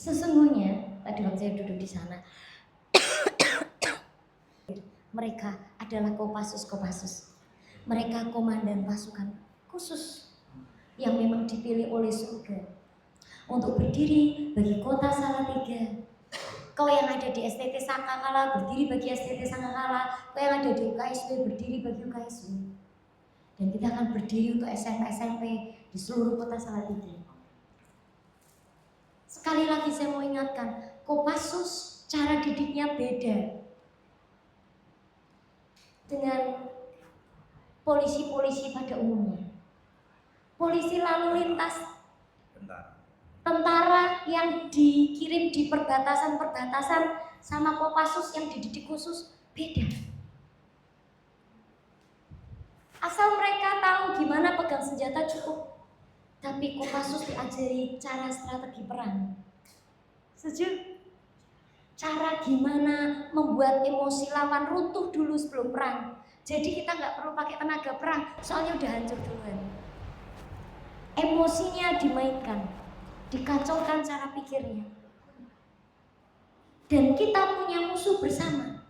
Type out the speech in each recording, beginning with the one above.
Sesungguhnya tadi waktu saya duduk di sana, mereka adalah Kopassus. Mereka komandan pasukan khusus yang memang dipilih oleh surga untuk berdiri bagi kota Salatiga. Kau yang ada di STT Sangkakala berdiri bagi STT Sangkakala, kau yang ada di UKSW berdiri bagi UKSW. Dan kita akan berdiri untuk SMP-SMP di seluruh kota Salatiga. Sekali lagi saya mau ingatkan, Kopassus cara didiknya beda dengan polisi-polisi pada umumnya. Polisi lalu lintas, tentara yang dikirim di perbatasan-perbatasan sama Kopassus yang dididik khusus beda. Asal mereka tahu gimana pegang senjata cukup, tapi Kopassus diajari cara strategi perang. Setuju? Cara gimana membuat emosi lawan runtuh dulu sebelum perang. Jadi kita nggak perlu pakai tenaga perang, soalnya udah hancur duluan. Emosinya dimainkan, dikacaukan cara pikirnya. Dan kita punya musuh bersama.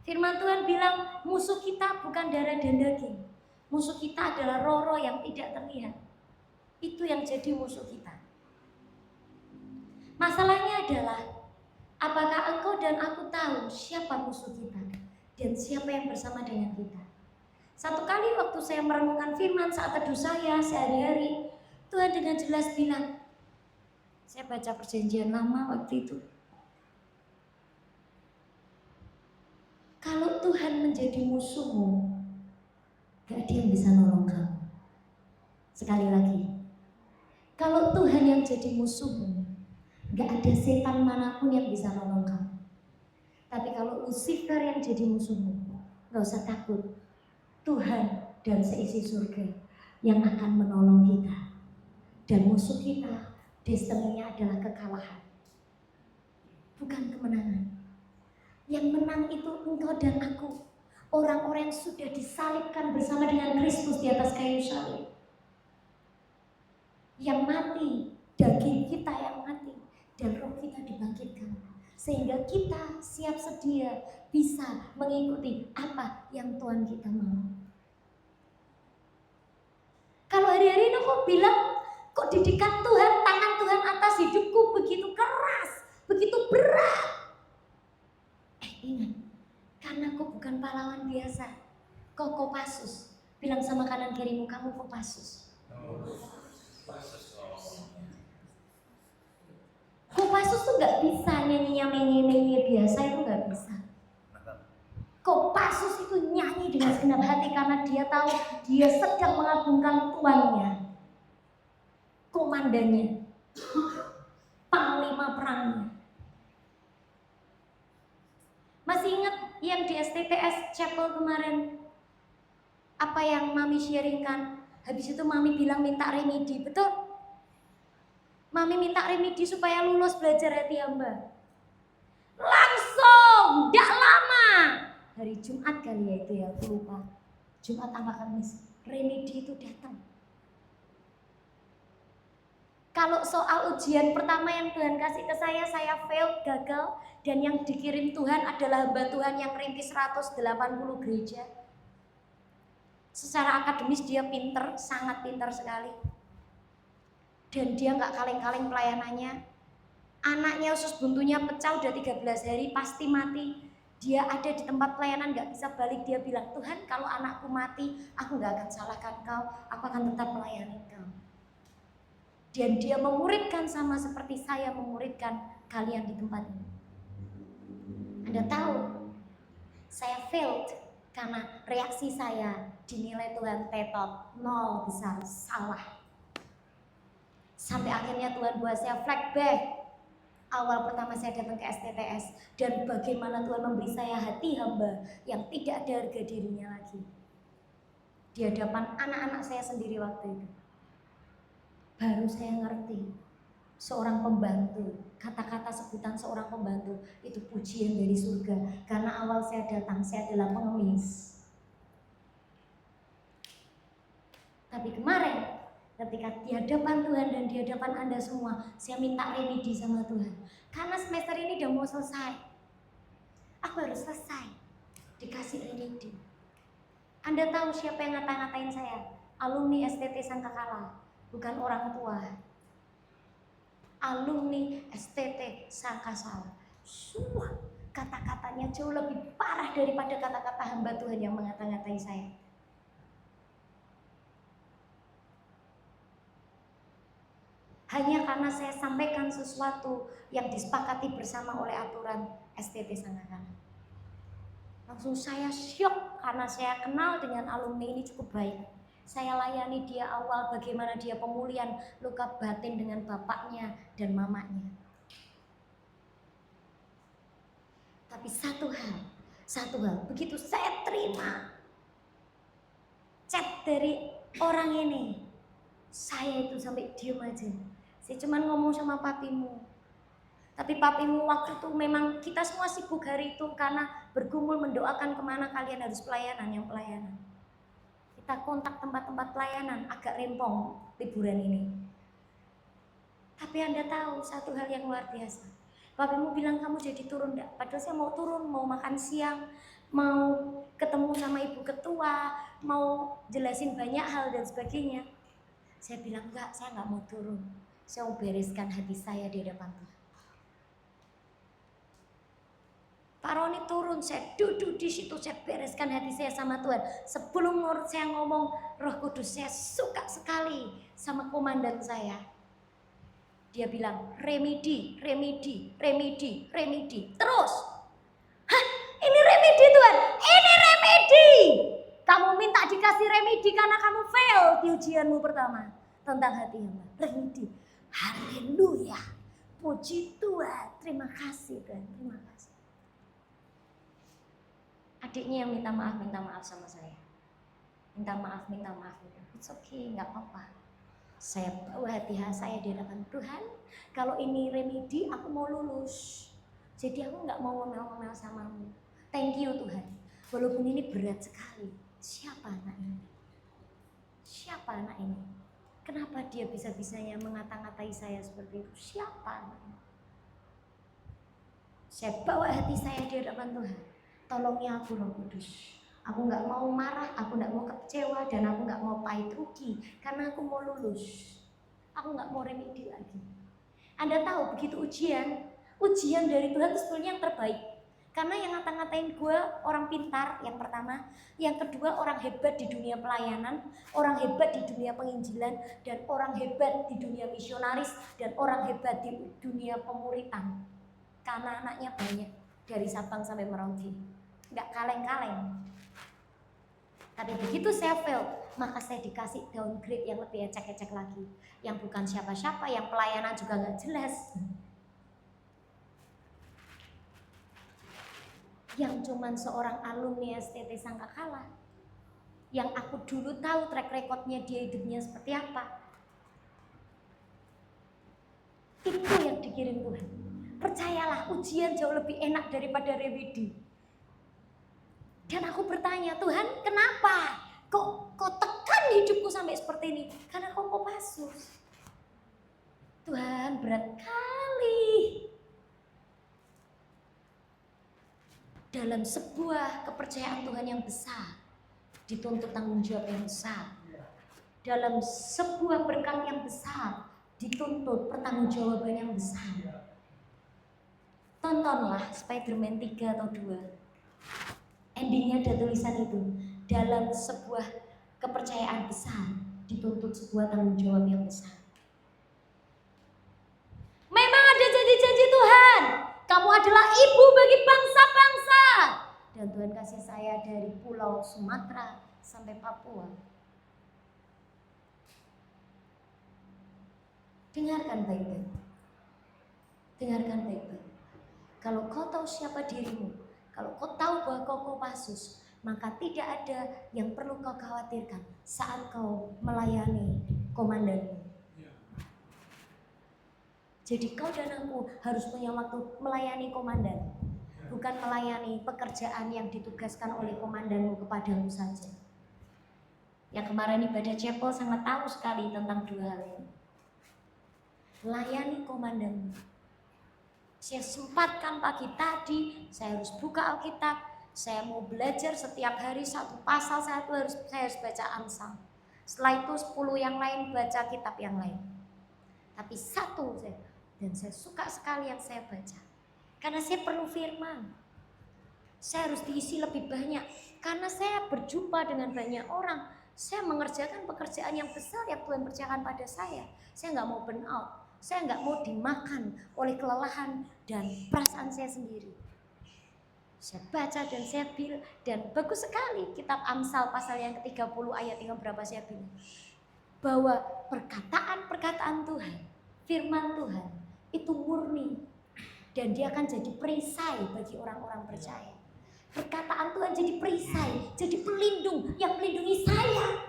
Firman Tuhan bilang musuh kita bukan darah dan daging. Musuh kita adalah roh-roh yang tidak terlihat. Itu yang jadi musuh kita. Masalahnya adalah, apakah engkau dan aku tahu siapa musuh kita dan siapa yang bersama dengan kita? Satu kali waktu saya merenungkan firman saat teduh saya sehari-hari, Tuhan dengan jelas bilang, saya baca perjanjian lama waktu itu. Kalau Tuhan menjadi musuhmu, gak ada yang bisa nolong kamu. Sekali lagi, kalau Tuhan yang jadi musuhmu, gak ada setan manapun yang bisa nolong kamu. Tapi kalau Lucifer yang jadi musuhmu, gak usah takut. Tuhan dan seisi surga yang akan menolong kita. Dan musuh kita, destininya adalah kekalahan, bukan kemenangan. Yang menang itu engkau dan aku, orang-orang yang sudah disalibkan bersama dengan Kristus di atas kayu salib. Yang mati, daging kita yang mati, dan roh kita dibangkitkan, sehingga kita siap sedia bisa mengikuti apa yang Tuhan kita mau. Kalau hari-hari ini kok bilang, kok didikan Tuhan, tangan Tuhan atas hidupku begitu keras, begitu berat. Ingat, karena kau bukan pahlawan biasa, kau Kopassus. Bilang sama kanan kirimu, kamu Kopassus. Kopassus tuh gak bisa nyanyinya menye-menye biasa, itu gak bisa. Kopassus itu nyanyi dengan segenap hati karena dia tahu dia sedang mengagungkan tuannya, komandannya, panglima perangnya. Masih ingat yang di STTS Chapel kemarin, apa yang Mami sharingkan? Habis itu Mami bilang minta remedi, betul? Mami minta remedi supaya lulus belajar hati hamba. Langsung, gak lama, hari Jumat kali ya itu ya, aku lupa. Jumat apa Kamis, remedi itu datang. Kalau soal ujian pertama yang Tuhan kasih ke saya failed, gagal. Dan yang dikirim Tuhan adalah hamba Tuhan yang rintis 180 gereja. Secara akademis dia pinter, sangat pinter sekali. Dan dia gak kaleng-kaleng pelayanannya. Anaknya usus buntunya pecah udah 13 hari, pasti mati. Dia ada di tempat pelayanan gak bisa balik. Dia bilang, Tuhan kalau anakku mati, aku gak akan salahkan kau, aku akan tetap melayani kau. Dan dia memuridkan sama seperti saya memuridkan kalian di tempat ini. Anda tahu, saya failed karena reaksi saya dinilai Tuhan tetot, 0 besar, salah. Sampai akhirnya Tuhan buat saya flashback. Awal pertama saya datang ke STTS dan bagaimana Tuhan memberi saya hati hamba yang tidak ada harga dirinya lagi. Di hadapan anak-anak saya sendiri waktu itu. Baru saya ngerti. Seorang pembantu, kata-kata sebutan seorang pembantu itu pujian dari surga. Karena awal saya datang, saya adalah pengemis. Tapi kemarin Ketika di hadapan Tuhan dan di hadapan Anda semua, saya minta remedi sama Tuhan. Karena semester ini udah mau selesai. Aku harus selesai. Dikasih remedi. Anda tahu siapa yang ngata-ngatain saya? Alumni STT Sangkakala, bukan orang tua. Alumni STT Sangkasala. Kata-katanya jauh lebih parah daripada kata-kata hamba Tuhan yang mengata-ngatai saya. Hanya karena saya sampaikan sesuatu yang disepakati bersama oleh aturan STT Sangkakala. Langsung saya syok karena saya kenal dengan alumni ini cukup baik. Saya layani dia awal bagaimana dia pemulihan luka batin dengan bapaknya dan mamanya. Tapi satu hal, begitu saya terima chat dari orang ini, saya itu sampai diem aja. Saya cuma ngomong sama papimu. Tapi papimu waktu itu memang kita semua sibuk hari itu karena bergumul mendoakan kemana kalian harus pelayanan. Kita kontak tempat-tempat pelayanan, agak rempong liburan ini. Tapi Anda tahu satu hal yang luar biasa. Papimu bilang kamu jadi turun enggak? Padahal saya mau turun, mau makan siang, mau ketemu sama ibu ketua, mau jelasin banyak hal dan sebagainya. Saya bilang enggak, saya enggak mau turun. Saya mau bereskan hati saya di hadapan Tuhan. Pak Roni turun, saya duduk di situ, saya bereskan hati saya sama Tuhan. Sebelum saya ngomong Roh Kudus, saya suka sekali sama komandan saya. Dia bilang, remedi. Terus, ini remedi Tuhan, ini remedi. Kamu minta dikasih remedi karena kamu fail di ujianmu pertama. Tentang hati hamba, remedi. Haleluya, puji Tuhan, terima kasih Tuhan, terima kasih. Adiknya yang minta maaf sama saya. Minta maaf. It's okay, gak apa-apa. Saya bawa hati saya di hadapan Tuhan. Kalau ini remedi, aku mau lulus. Jadi aku gak mau ngomel-ngomel samamu. Thank you Tuhan. Walaupun ini berat sekali. Siapa anak ini? Kenapa dia bisa-bisanya mengata-ngatai saya seperti itu? Siapa anak ini? Saya bawa hati saya di hadapan Tuhan. Tolongnya aku Roh Kudus. Aku gak mau marah, aku gak mau kecewa, dan aku gak mau pahit rugi. Karena aku mau lulus. Aku gak mau remedi lagi. Anda tahu begitu ujian dari Tuhan itu sebenarnya yang terbaik. Karena yang ngata-ngatain gue orang pintar yang pertama. Yang kedua orang hebat di dunia pelayanan. Orang hebat di dunia penginjilan. Dan orang hebat di dunia misionaris. Dan orang hebat di dunia pemuritan. Karena anaknya banyak. Dari Sabang sampai Merauke. Gak kaleng-kaleng. Tapi begitu saya fail, maka saya dikasih downgrade yang lebih ecek-ecek lagi. Yang bukan siapa-siapa, yang pelayanan juga gak jelas. Yang cuman seorang alumni STT Sangkakala. Yang aku dulu tahu track recordnya dia hidupnya seperti apa. Itu yang dikirim Tuhan. Percayalah, ujian jauh lebih enak daripada remedi. Dan aku bertanya, Tuhan kenapa? Kok tekan hidupku sampai seperti ini? Karena kok Kopassus. Tuhan berat kali. Dalam sebuah kepercayaan Tuhan yang besar, dituntut tanggung jawab yang besar. Dalam sebuah berkat yang besar, dituntut pertanggungjawaban yang besar. Tontonlah Spider-Man 3 atau 2. Endingnya ada tulisan itu. Dalam sebuah kepercayaan besar dituntut sebuah tanggung jawab yang besar. Memang ada janji-janji Tuhan. Kamu adalah ibu bagi bangsa-bangsa. Dan Tuhan kasih saya dari pulau Sumatera sampai Papua. Dengarkan baik-baik. Kalau kau tahu siapa dirimu, kalau kau tahu bahwa kau Kopassus, maka tidak ada yang perlu kau khawatirkan saat kau melayani komandanmu. Jadi kau dan aku harus punya waktu melayani komandan, bukan melayani pekerjaan yang ditugaskan oleh komandanmu kepadamu saja. Yang kemarin ibadah chapel sangat tahu sekali tentang dua hal ini. Layani komandanmu. Saya sempatkan pagi tadi, saya harus buka Alkitab, saya mau belajar setiap hari satu pasal, saya harus baca Amsal. Setelah itu 10 yang lain baca kitab yang lain. Tapi satu saya, dan saya suka sekali yang saya baca. Karena saya perlu firman. Saya harus diisi lebih banyak. Karena saya berjumpa dengan banyak orang. Saya mengerjakan pekerjaan yang besar yang Tuhan percayakan pada saya. Saya nggak mau burn out. Saya nggak mau dimakan oleh kelelahan dan perasaan saya sendiri. Saya baca dan saya bilang, dan bagus sekali kitab Amsal pasal yang ke-30 ayat yang berapa saya bilang. Bahwa perkataan-perkataan Tuhan, firman Tuhan itu murni. Dan dia akan jadi perisai bagi orang-orang percaya. Perkataan Tuhan jadi perisai, jadi pelindung yang melindungi saya.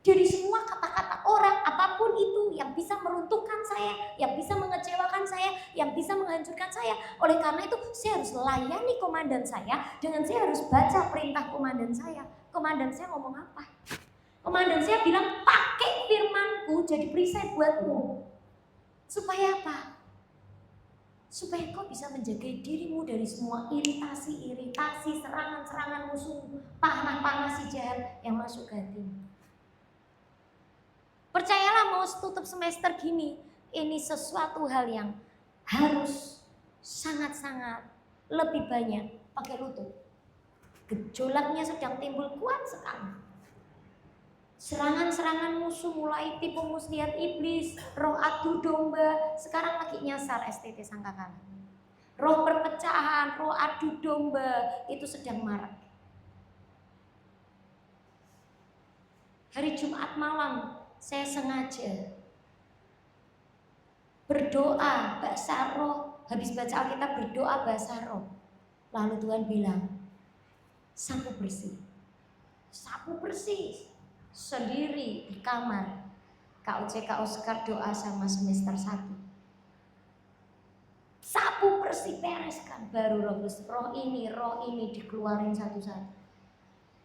Dari semua kata-kata orang, apapun itu yang bisa meruntuhkan saya, yang bisa mengecewakan saya, yang bisa menghancurkan saya. Oleh karena itu, saya harus layani komandan saya, dengan saya harus baca perintah komandan saya. Komandan saya ngomong apa? Komandan saya bilang, pakai firmanku jadi perisai buatmu. Supaya apa? Supaya kau bisa menjaga dirimu dari semua iritasi, serangan-serangan musuh, panah-panah si jahat yang masuk ke hatimu. Percayalah, mau tutup semester gini, ini sesuatu hal yang harus sangat-sangat lebih banyak pakai lutut. Gejolaknya sedang timbul kuat sekali. Serangan-serangan musuh mulai tipu muslihat iblis, roh adu domba, sekarang lagi nyasar STT Sangkakala. Roh perpecahan, roh adu domba itu sedang marak. Hari Jumat malam saya sengaja berdoa bahasa roh, habis baca Alkitab berdoa bahasa roh. Lalu Tuhan bilang, sapu bersih sendiri di kamar. KUCK Oscar doa sama semester 1. Sapu bersih, bereskan, baru roh ini dikeluarin satu-satu.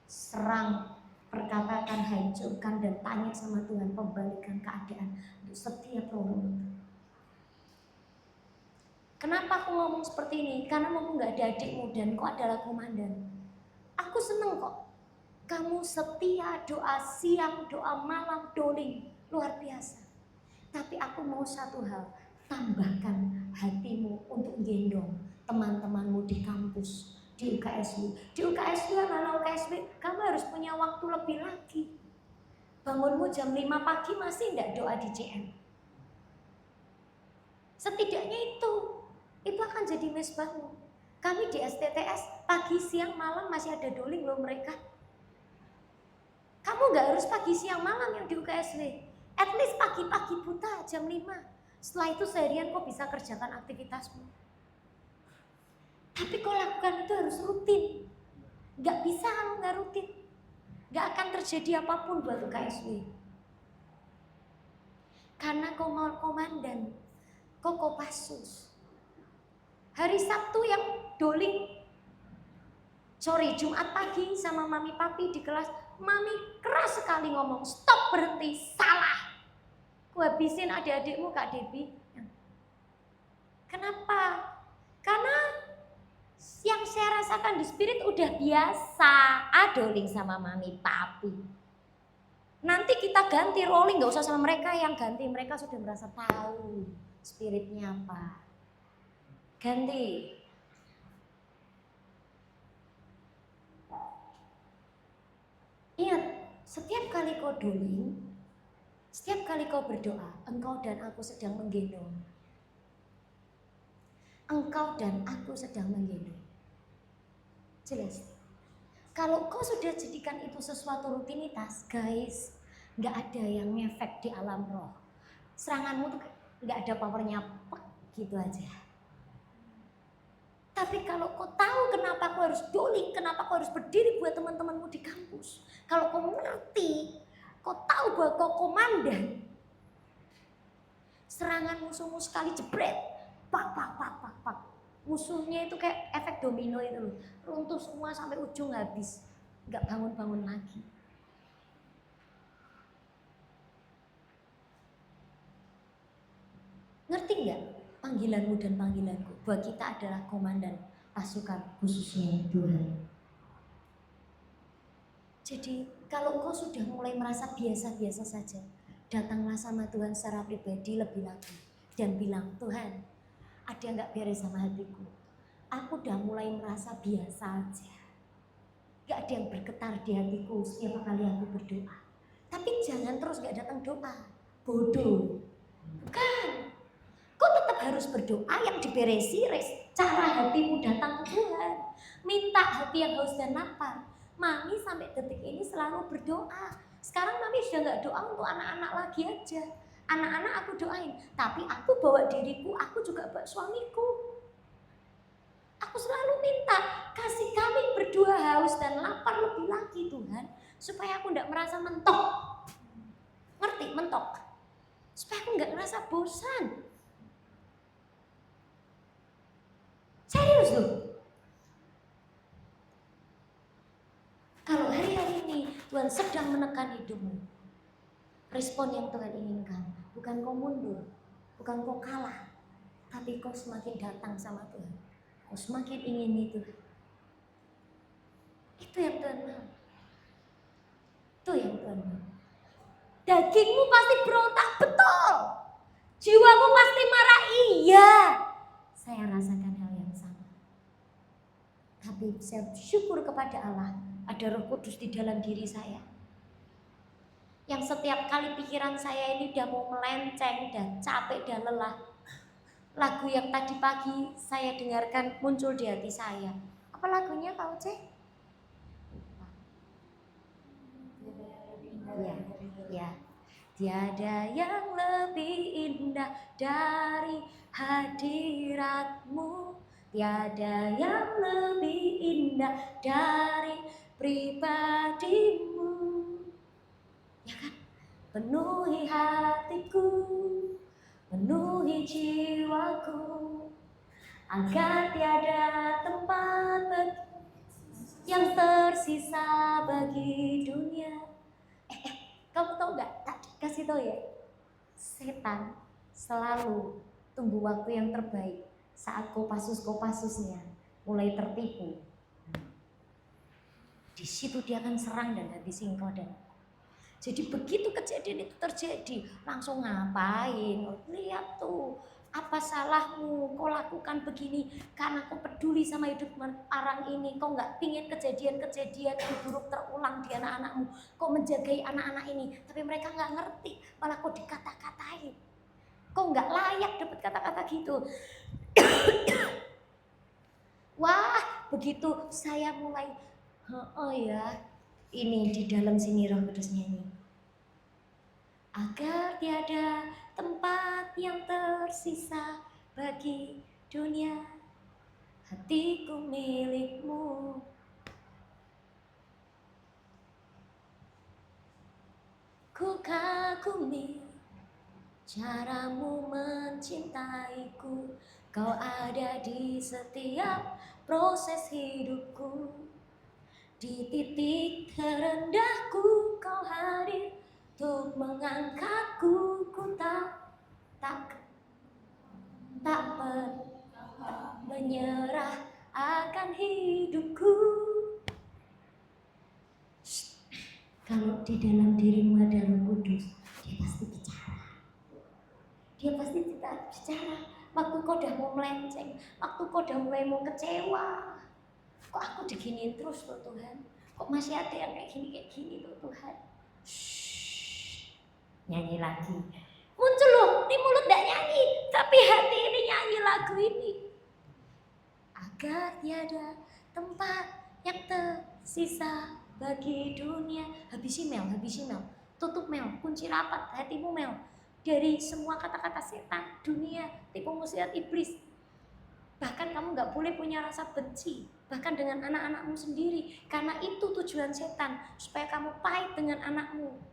Serang, perkatakan, hancurkan, dan tanya sama Tuhan, pembalikan keadaan untuk setiap roh. Kenapa aku ngomong seperti ini? Karena kamu gak ada adikmu dan kau adalah komandan. Aku seneng kok. Kamu setia, doa siang, doa malam, doling, luar biasa. Tapi aku mau satu hal, tambahkan hatimu untuk gendong teman-temanmu di kampus, di UKSW. Di UKSW, anak-anak UKSW, kamu harus punya waktu lebih lagi. Bangunmu jam 5 pagi masih enggak doa di CM? Setidaknya itu akan jadi mesbahmu. Kami di STTS pagi, siang, malam masih ada doling loh mereka. Kamu enggak harus pagi, siang, malam yang di UKSW. At least pagi-pagi buta jam 5. Setelah itu seharian kau bisa kerjakan aktivitasmu. Tapi kau lakukan itu harus rutin. Gak bisa kalau gak rutin. Gak akan terjadi apapun buat UKSW. Karena kau mau komandan, kau Kopassus. Hari Sabtu yang doling, Jumat pagi sama mami papi di kelas, mami keras sekali ngomong, stop, berhenti, salah. Ku habisin adik-adikmu Kak Debbie. Kenapa? Karena yang saya rasakan di spirit udah biasa adoling sama mami papi. Nanti kita ganti rolling, gak usah sama mereka yang ganti. Mereka sudah merasa tahu spiritnya apa. Ganti. Ingat, setiap kali kau doling, setiap kali kau berdoa, engkau dan aku sedang menggendong. Engkau dan aku sedang menggendong. Jelas? Kalau kau sudah jadikan itu sesuatu rutinitas, guys, gak ada yang ngefek di alam roh. Seranganmu tuh gak ada powernya, gitu aja. Tapi kalau kau tahu kenapa kau harus doling, kenapa kau harus berdiri buat teman-temanmu di kampus, kalau kau mengerti, kau tahu bahwa kau komandan, serangan musuhmu sekali jebret, pak. Musuhnya itu kayak efek domino itu loh, runtuh semua sampai ujung habis, nggak bangun-bangun lagi. nggak panggilanmu dan panggilanku bahwa kita adalah komandan pasukan khususnya Tuhan. Jadi kalau engkau sudah mulai merasa biasa-biasa saja, datanglah sama Tuhan secara pribadi lebih lagi dan bilang, Tuhan, ada nggak beres sama hatiku? Aku udah mulai merasa biasa aja. Gak ada yang bergetar di hatiku setiap kali aku berdoa. Tapi jangan terus gak datang doa. Bodoh. Bukan. Kau tetap harus berdoa yang diberesi cara hatimu datang ke Tuhan. Minta hati yang haus dan lapar. Mami sampai detik ini selalu berdoa. Sekarang Mami sudah gak doa untuk anak-anak lagi aja. Anak-anak aku doain. Tapi aku bawa diriku, aku juga bawa suamiku. Aku selalu minta, kasih kami berdua haus dan lapar lebih lagi Tuhan. Supaya aku tidak merasa mentok. Ngerti? Mentok. Supaya aku nggak merasa bosan. Serius loh. Kalau hari-hari ini Tuhan sedang menekan hidupmu, respon yang Tuhan inginkan bukan kau mundur, bukan kau kalah, tapi kau semakin datang sama Tuhan. Kau semakin ingin itu. Itu yang Tuhan mau. Itu yang Tuhan mau. Dagingmu pasti berontak, betul. Jiwamu pasti marah, iya. Saya rasakan hal yang sama. Tapi saya syukur kepada Allah, ada Roh Kudus di dalam diri saya. Yang setiap kali pikiran saya ini udah mau melenceng dan capek dan lelah, lagu yang tadi pagi saya dengarkan muncul di hati saya. Apa lagunya Kak Uce? Ya. Tiada yang lebih indah dari hadiratmu. Tiada yang lebih indah dari pribadimu. Ya kan? Penuhi hatiku, penuhi jiwaku, agar tiada tempat yang tersisa bagi dunia. Kamu tahu gak? Kasih tahu ya. Setan selalu tunggu waktu yang terbaik saat kopasusnya mulai tertipu. Di situ dia akan serang dan habisi engkau dan aku. Jadi begitu kejadian itu terjadi, langsung ngapain? Lihat tuh, apa salahmu? Kau lakukan begini karena kau peduli sama hidup orang ini. Kau nggak pingin kejadian-kejadian yang buruk terulang di anak-anakmu. Kau menjagai anak-anak ini, tapi mereka nggak ngerti, malah kau dikata-katain. Kau nggak layak dapat kata-kata gitu. Wah, begitu saya mulai, oh ya, ini di dalam sini Roh Kudus nyanyi. Agar tiada tempat yang tersisa bagi dunia, hatiku milikmu. Ku kagumi caramu mencintaiku. Kau ada di setiap proses hidupku. Di titik terendahku kau hadir untuk mengangkatku. Ku tak menyerah akan hidupku. Kalau di dalam dirimu ada Roh Kudus, dia pasti bicara. Dia pasti bicara. Waktu kau udah mau melenceng, waktu kau udah mulai mau kecewa, kok aku diginiin terus loh Tuhan, kok masih ada yang kayak gini loh Tuhan. Shhh. Nyanyi lagi. Muncul loh, di mulut gak nyanyi, tapi hati ini nyanyi lagu ini. Agar tiada tempat yang tersisa bagi dunia. Habisi Mel. Tutup Mel, kunci rapat hatimu Mel. Dari semua kata-kata setan, dunia, tipu muslihat iblis. Bahkan kamu gak boleh punya rasa benci, bahkan dengan anak-anakmu sendiri. Karena itu tujuan setan, supaya kamu pahit dengan anakmu.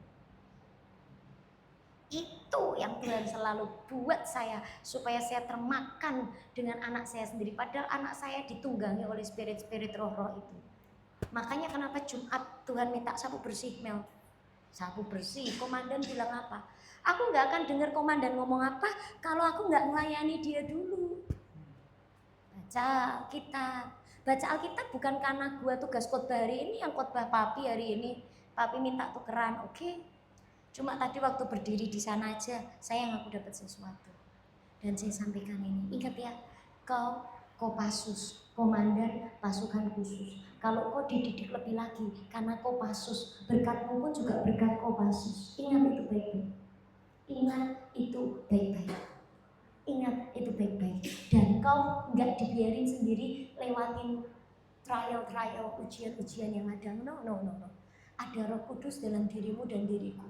Itu yang Tuhan selalu buat saya, supaya saya termakan dengan anak saya sendiri. Padahal anak saya ditunggangi oleh spirit-spirit roh-roh itu. Makanya kenapa Jumat Tuhan minta sapu bersih Mel. sapu bersih. Komandan bilang apa? Aku nggak akan dengar komandan ngomong apa kalau aku nggak melayani dia dulu. Baca Alkitab. Baca Alkitab bukan karena gua tugas khotbah hari ini, yang khotbah papi hari ini. Papi minta tukeran, oke. Cuma tadi waktu berdiri di sana aja, saya ngaku dapat sesuatu. Dan saya sampaikan ini, ingat ya, kau Kopassus, komandan pasukan khusus. Kalau kau dididik lebih lagi, karena Kopassus, berkatmu pun juga berkat Kopassus. Ingat itu baik-baik. Ingat itu baik-baik. Ingat itu baik-baik. Dan kau nggak dibiarin sendiri lewatin trial, ujian-ujian yang ada. No. Ada Roh Kudus dalam dirimu dan diriku.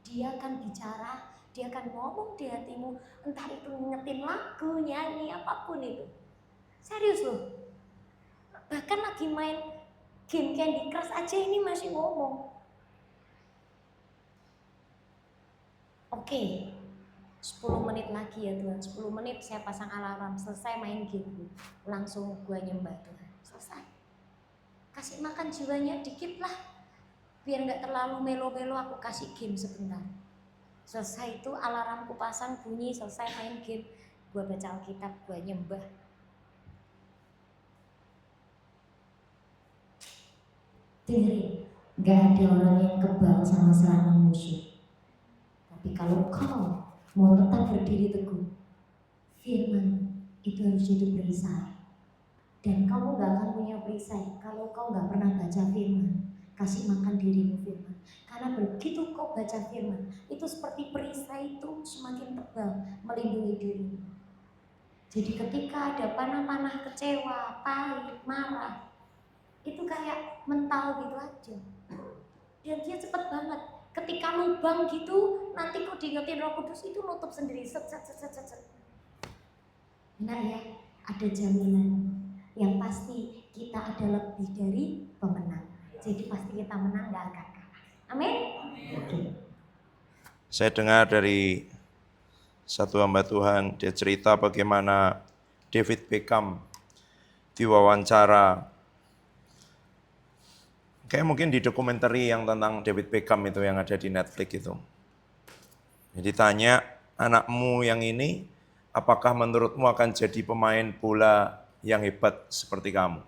Dia akan bicara, dia akan ngomong di hatimu, entah itu ngingetin lagu, nyanyi, apapun itu. Serius loh. Bahkan lagi main game Candy Crush aja ini masih ngomong. Oke, 10 menit lagi ya Tuhan, 10 menit saya pasang alarm, selesai main game, langsung gue nyembah Tuhan, selesai. Kasih makan jiwanya dikit lah, biar gak terlalu melo-melo, aku kasih game sebentar. Selesai itu alarmku pasang bunyi, selesai main game, gue baca Alkitab, gue nyembah. Dengerin, gak ada orang yang kebal sama serangan musuh. Tapi kalau kau mau tetap berdiri teguh, firman itu harus jadi perisai. Dan kamu gak akan punya perisai kalau kau gak pernah baca firman. Kasih makan dirimu firman. Karena begitu kau baca firman, itu seperti perisai itu semakin tebal melindungi dirimu. Jadi ketika ada panah-panah kecewa, pahit, marah, itu kayak mental gitu aja. Dan dia cepet banget. Ketika lubang gitu, nanti kau diingetin Roh Kudus itu nutup sendiri. Set. Benar ya, ada jaminan. Yang pasti kita ada lebih dari pemenang. Jadi pasti kita menang, gak akan kalah. Amin. Okay. Saya dengar dari satu hamba Tuhan, dia cerita bagaimana David Beckham diwawancara. Kayak mungkin di dokumentari yang tentang David Beckham itu yang ada di Netflix itu. Jadi tanya, anakmu yang ini apakah menurutmu akan jadi pemain bola yang hebat seperti kamu?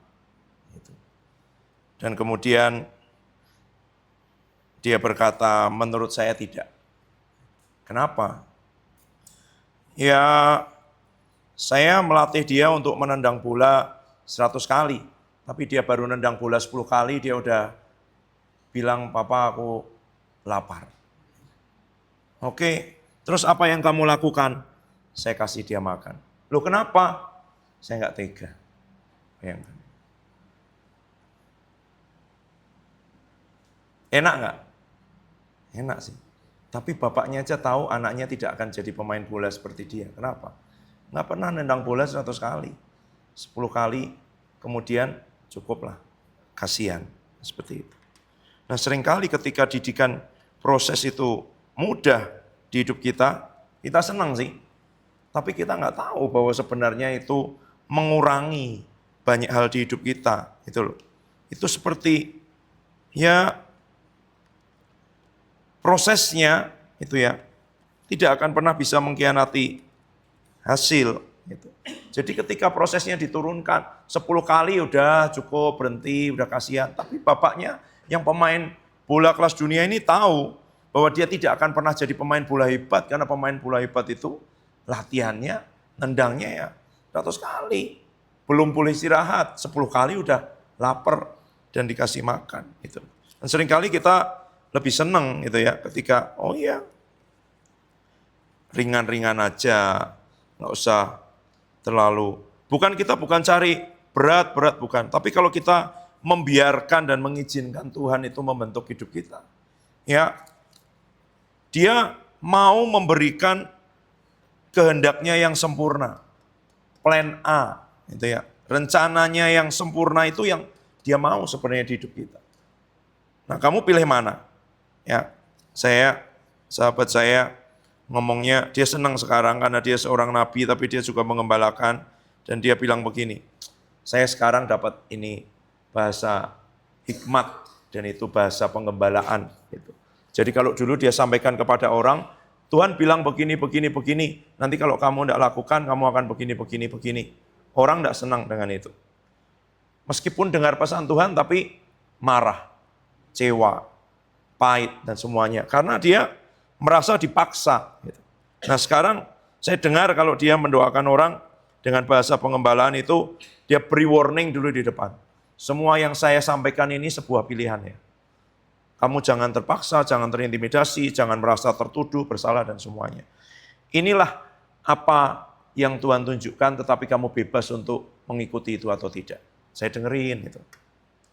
Dan kemudian dia berkata, menurut saya tidak. Kenapa? Ya, saya melatih dia untuk menendang bola 100 kali. Tapi dia baru nendang bola 10 kali, dia udah bilang, papa aku lapar. Oke, terus apa yang kamu lakukan? Saya kasih dia makan. Loh kenapa? Saya nggak tega. Bayangkan. Enak nggak? Enak sih. Tapi bapaknya aja tahu anaknya tidak akan jadi pemain bola seperti dia. Kenapa? Nggak pernah nendang bola 100 kali. 10 kali, kemudian cukuplah. Kasihan. Seperti itu. Nah seringkali ketika didikan proses itu mudah di hidup kita senang sih. Tapi kita nggak tahu bahwa sebenarnya itu mengurangi banyak hal di hidup kita. Itu seperti ya prosesnya itu ya tidak akan pernah bisa mengkhianati hasil. Gitu. Jadi ketika prosesnya diturunkan 10 kali udah cukup berhenti, udah kasihan. Tapi bapaknya yang pemain bola kelas dunia ini tahu bahwa dia tidak akan pernah jadi pemain bola hebat karena pemain bola hebat itu latihannya, nendangnya ya 100 kali. Belum boleh istirahat, 10 kali udah lapar dan dikasih makan. Gitu. Dan seringkali kita lebih senang gitu ya ketika oh iya ringan-ringan aja, nggak usah terlalu. Kita bukan cari berat bukan. Tapi kalau kita membiarkan dan mengizinkan Tuhan itu membentuk hidup kita, ya Dia mau memberikan kehendaknya yang sempurna, plan A, gitu ya. Rencananya yang sempurna itu yang Dia mau sebenarnya di hidup kita. Nah, kamu pilih mana? Ya, sahabat saya ngomongnya, dia senang sekarang karena dia seorang nabi, tapi dia juga mengembalakan, dan dia bilang begini, saya sekarang dapat ini bahasa hikmat, dan itu bahasa penggembalaan. Gitu. Jadi kalau dulu dia sampaikan kepada orang, Tuhan bilang begini, begini, begini. Nanti kalau kamu tidak lakukan, kamu akan begini, begini, begini. Orang tidak senang dengan itu. Meskipun dengar pesan Tuhan, tapi marah, kecewa, pahit, dan semuanya. Karena dia merasa dipaksa. Nah sekarang saya dengar kalau dia mendoakan orang dengan bahasa pengembalaan itu, dia beri warning dulu di depan. Semua yang saya sampaikan ini sebuah pilihan ya. Kamu jangan terpaksa, jangan terintimidasi, jangan merasa tertuduh, bersalah, dan semuanya. Inilah apa yang Tuhan tunjukkan, tetapi kamu bebas untuk mengikuti itu atau tidak. Saya dengerin gitu.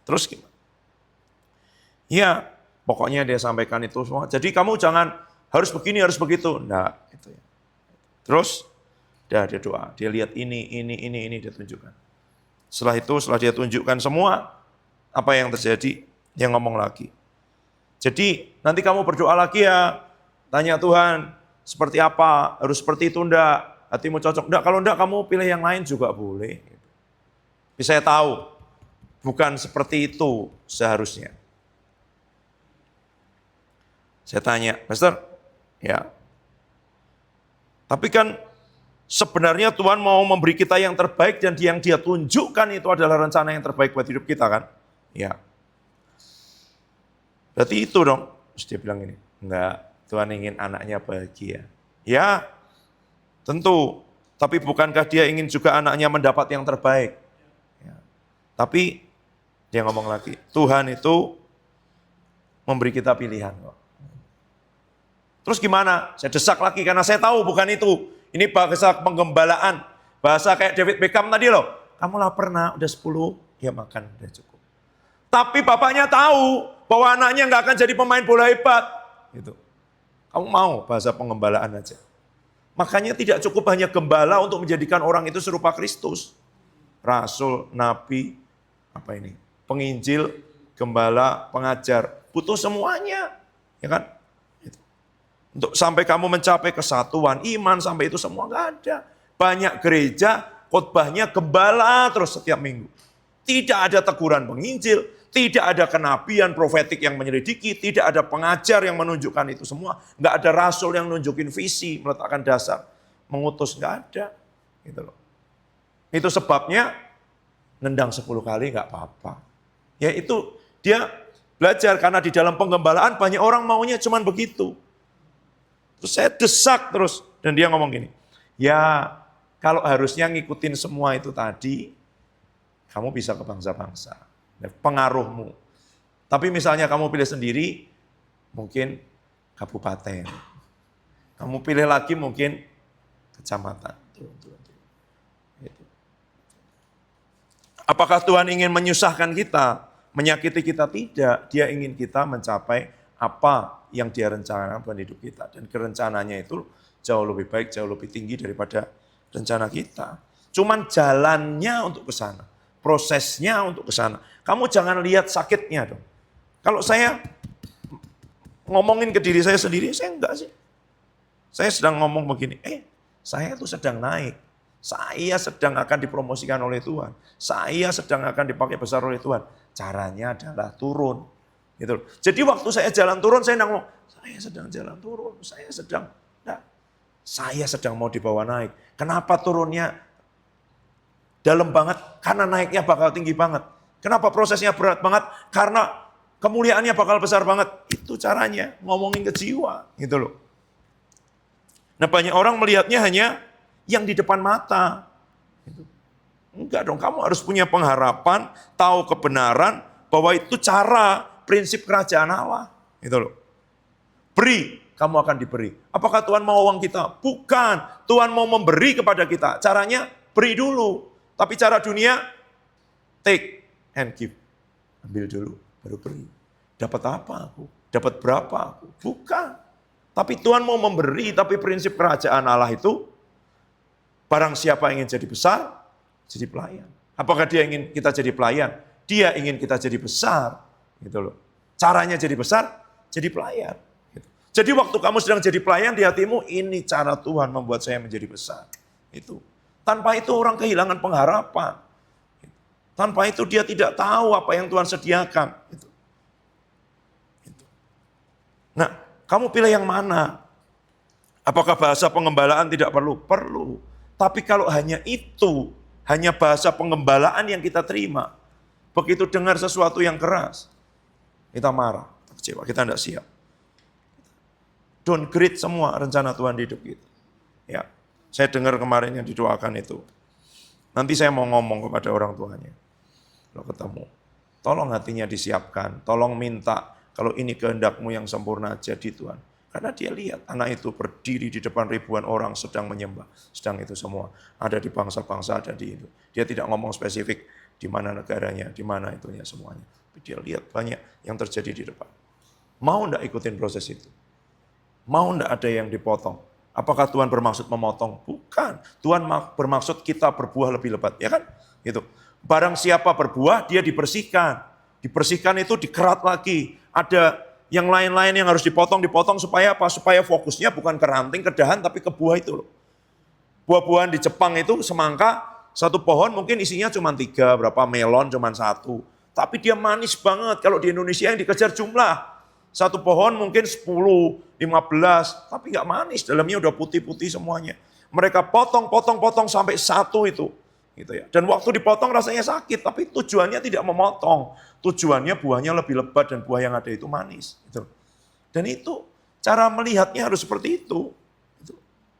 Terus gimana? Ya, pokoknya dia sampaikan itu semua. Jadi kamu jangan harus begini, harus begitu. Enggak, gitu ya. Terus, dia doa. Dia lihat ini, dia tunjukkan. Setelah itu, setelah dia tunjukkan semua, apa yang terjadi, dia ngomong lagi. Jadi nanti kamu berdoa lagi ya, tanya Tuhan, seperti apa, harus seperti itu enggak, hatimu cocok, enggak, kalau enggak kamu pilih yang lain juga boleh. Tapi saya tahu, bukan seperti itu seharusnya. Saya tanya, Pastor, ya, tapi kan sebenarnya Tuhan mau memberi kita yang terbaik dan yang dia tunjukkan itu adalah rencana yang terbaik buat hidup kita kan? Ya. Berarti itu dong. Terus dia bilang ini, enggak, Tuhan ingin anaknya bahagia. Ya, tentu. Tapi bukankah dia ingin juga anaknya mendapat yang terbaik? Ya. Tapi dia ngomong lagi, Tuhan itu memberi kita pilihan kok. Terus gimana? Saya desak lagi karena saya tahu bukan itu. Ini bahasa penggembalaan. Bahasa kayak David Beckham tadi loh. Kamu lapar nak, udah 10, ya makan, udah cukup. Tapi bapaknya tahu bahwa anaknya nggak akan jadi pemain bola hebat. Gitu. Kamu mau bahasa pengembalaan aja. Makanya tidak cukup hanya gembala untuk menjadikan orang itu serupa Kristus. Rasul, nabi, penginjil, gembala, pengajar. Butuh semuanya. Ya kan? Gitu. Untuk sampai kamu mencapai kesatuan, iman, sampai itu semua nggak ada. Banyak gereja, khotbahnya gembala terus setiap minggu. Tidak ada teguran penginjil, tidak ada kenabian profetik yang menyelidiki, tidak ada pengajar yang menunjukkan itu semua, nggak ada rasul yang nunjukin visi, meletakkan dasar, mengutus, nggak ada. Gitu loh. Itu sebabnya nendang 10 kali nggak apa-apa. Ya itu dia belajar karena di dalam penggembalaan banyak orang maunya cuman begitu. Terus saya desak terus dan dia ngomong gini, ya kalau harusnya ngikutin semua itu tadi, kamu bisa ke bangsa-bangsa. Pengaruhmu. Tapi misalnya kamu pilih sendiri, mungkin kabupaten. Kamu pilih lagi mungkin kecamatan. Apakah Tuhan ingin menyusahkan kita, menyakiti kita? Tidak. Dia ingin kita mencapai apa yang dia rencanakan buat hidup kita. Dan kerencananya itu jauh lebih baik, jauh lebih tinggi daripada rencana kita. Cuman jalannya untuk ke sana. Prosesnya untuk ke sana. Kamu jangan lihat sakitnya dong. Kalau saya ngomongin ke diri saya sendiri, saya enggak sih. Saya sedang ngomong begini, saya tuh sedang naik. Saya sedang akan dipromosikan oleh Tuhan. Saya sedang akan dipakai besar oleh Tuhan. Caranya adalah turun. Gitu. Jadi waktu saya jalan turun, saya ngomong, saya sedang jalan turun. Saya sedang mau dibawa naik. Kenapa turunnya dalam banget? Karena naiknya bakal tinggi banget. Kenapa prosesnya berat banget? Karena kemuliaannya bakal besar banget. Itu caranya, ngomongin ke jiwa. Gitu loh. Nah banyak orang melihatnya hanya yang di depan mata. Gitu. Enggak dong, kamu harus punya pengharapan, tahu kebenaran, bahwa itu cara, prinsip kerajaan Allah. Gitu loh. Beri, kamu akan diberi. Apakah Tuhan mau uang kita? Bukan. Tuhan mau memberi kepada kita. Caranya beri dulu. Tapi cara dunia, take and give. Ambil dulu, baru beri. Dapat apa aku? Dapat berapa aku? Bukan. Tapi Tuhan mau memberi, tapi prinsip kerajaan Allah itu, barang siapa ingin jadi besar, jadi pelayan. Apakah dia ingin kita jadi pelayan? Dia ingin kita jadi besar. Gitu loh. Caranya jadi besar, jadi pelayan. Gitu. Jadi waktu kamu sedang jadi pelayan di hatimu, ini cara Tuhan membuat saya menjadi besar. Itu. Tanpa itu orang kehilangan pengharapan. Tanpa itu dia tidak tahu apa yang Tuhan sediakan. Nah, kamu pilih yang mana? Apakah bahasa pengembalaan tidak perlu? Perlu. Tapi kalau hanya itu, hanya bahasa pengembalaan yang kita terima, begitu dengar sesuatu yang keras, kita marah, kecewa, kita tidak siap. Downgrade semua rencana Tuhan di hidup kita. Ya, saya dengar kemarin yang didoakan itu. Nanti saya mau ngomong kepada orang tuanya. Kalau ketemu, tolong hatinya disiapkan, tolong minta kalau ini kehendakmu yang sempurna jadi Tuhan. Karena dia lihat anak itu berdiri di depan ribuan orang sedang menyembah. Sedang itu semua ada di bangsa-bangsa, ada di itu. Dia tidak ngomong spesifik di mana negaranya, di mana itunya semuanya. Tapi dia lihat banyak yang terjadi di depan. Mau enggak ikutin proses itu? Mau enggak ada yang dipotong? Apakah Tuhan bermaksud memotong? Bukan. Tuhan bermaksud kita berbuah lebih lebat, ya kan? Gitu. Barang siapa berbuah, dia dibersihkan. Dibersihkan itu dikerat lagi. Ada yang lain-lain yang harus dipotong supaya apa? Supaya fokusnya bukan ke ranting, ke dahan, tapi ke buah itu loh. Buah-buahan di Jepang itu semangka, satu pohon mungkin isinya cuma 3, berapa melon cuma 1. Tapi dia manis banget. Kalau di Indonesia yang dikejar jumlah. Satu pohon mungkin 10, 15, tapi nggak manis. Dalamnya udah putih-putih semuanya. Mereka potong sampai 1 itu. Gitu ya. Dan waktu dipotong rasanya sakit, tapi tujuannya tidak memotong. Tujuannya buahnya lebih lebat dan buah yang ada itu manis. Gitu. Dan itu cara melihatnya harus seperti itu. Gitu.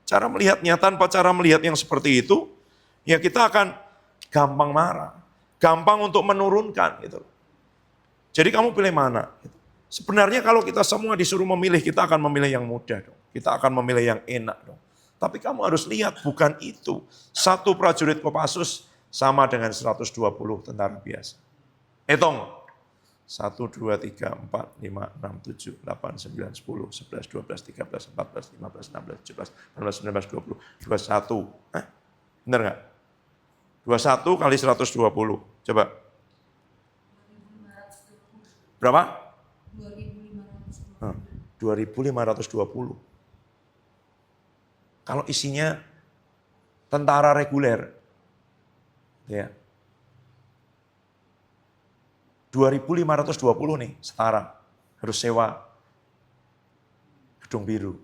Cara melihatnya, tanpa cara melihat yang seperti itu, ya kita akan gampang marah. Gampang untuk menurunkan. Gitu. Jadi kamu pilih mana? Gitu. Sebenarnya kalau kita semua disuruh memilih, kita akan memilih yang mudah dong. Kita akan memilih yang enak dong. Tapi kamu harus lihat, bukan itu. 1 prajurit Kopassus sama dengan 120 tentara biasa. Hitung. 1, 2, 3, 4, 5, 6, 7, 8, 9, 10, 11, 12, 13, 14, 15, 16, 17, 18, 19, 20, 21. Benar nggak? 21 kali 120. Coba. Berapa? 2.520. Kalau isinya tentara reguler, ya 2.520 nih setara, harus sewa gedung biru.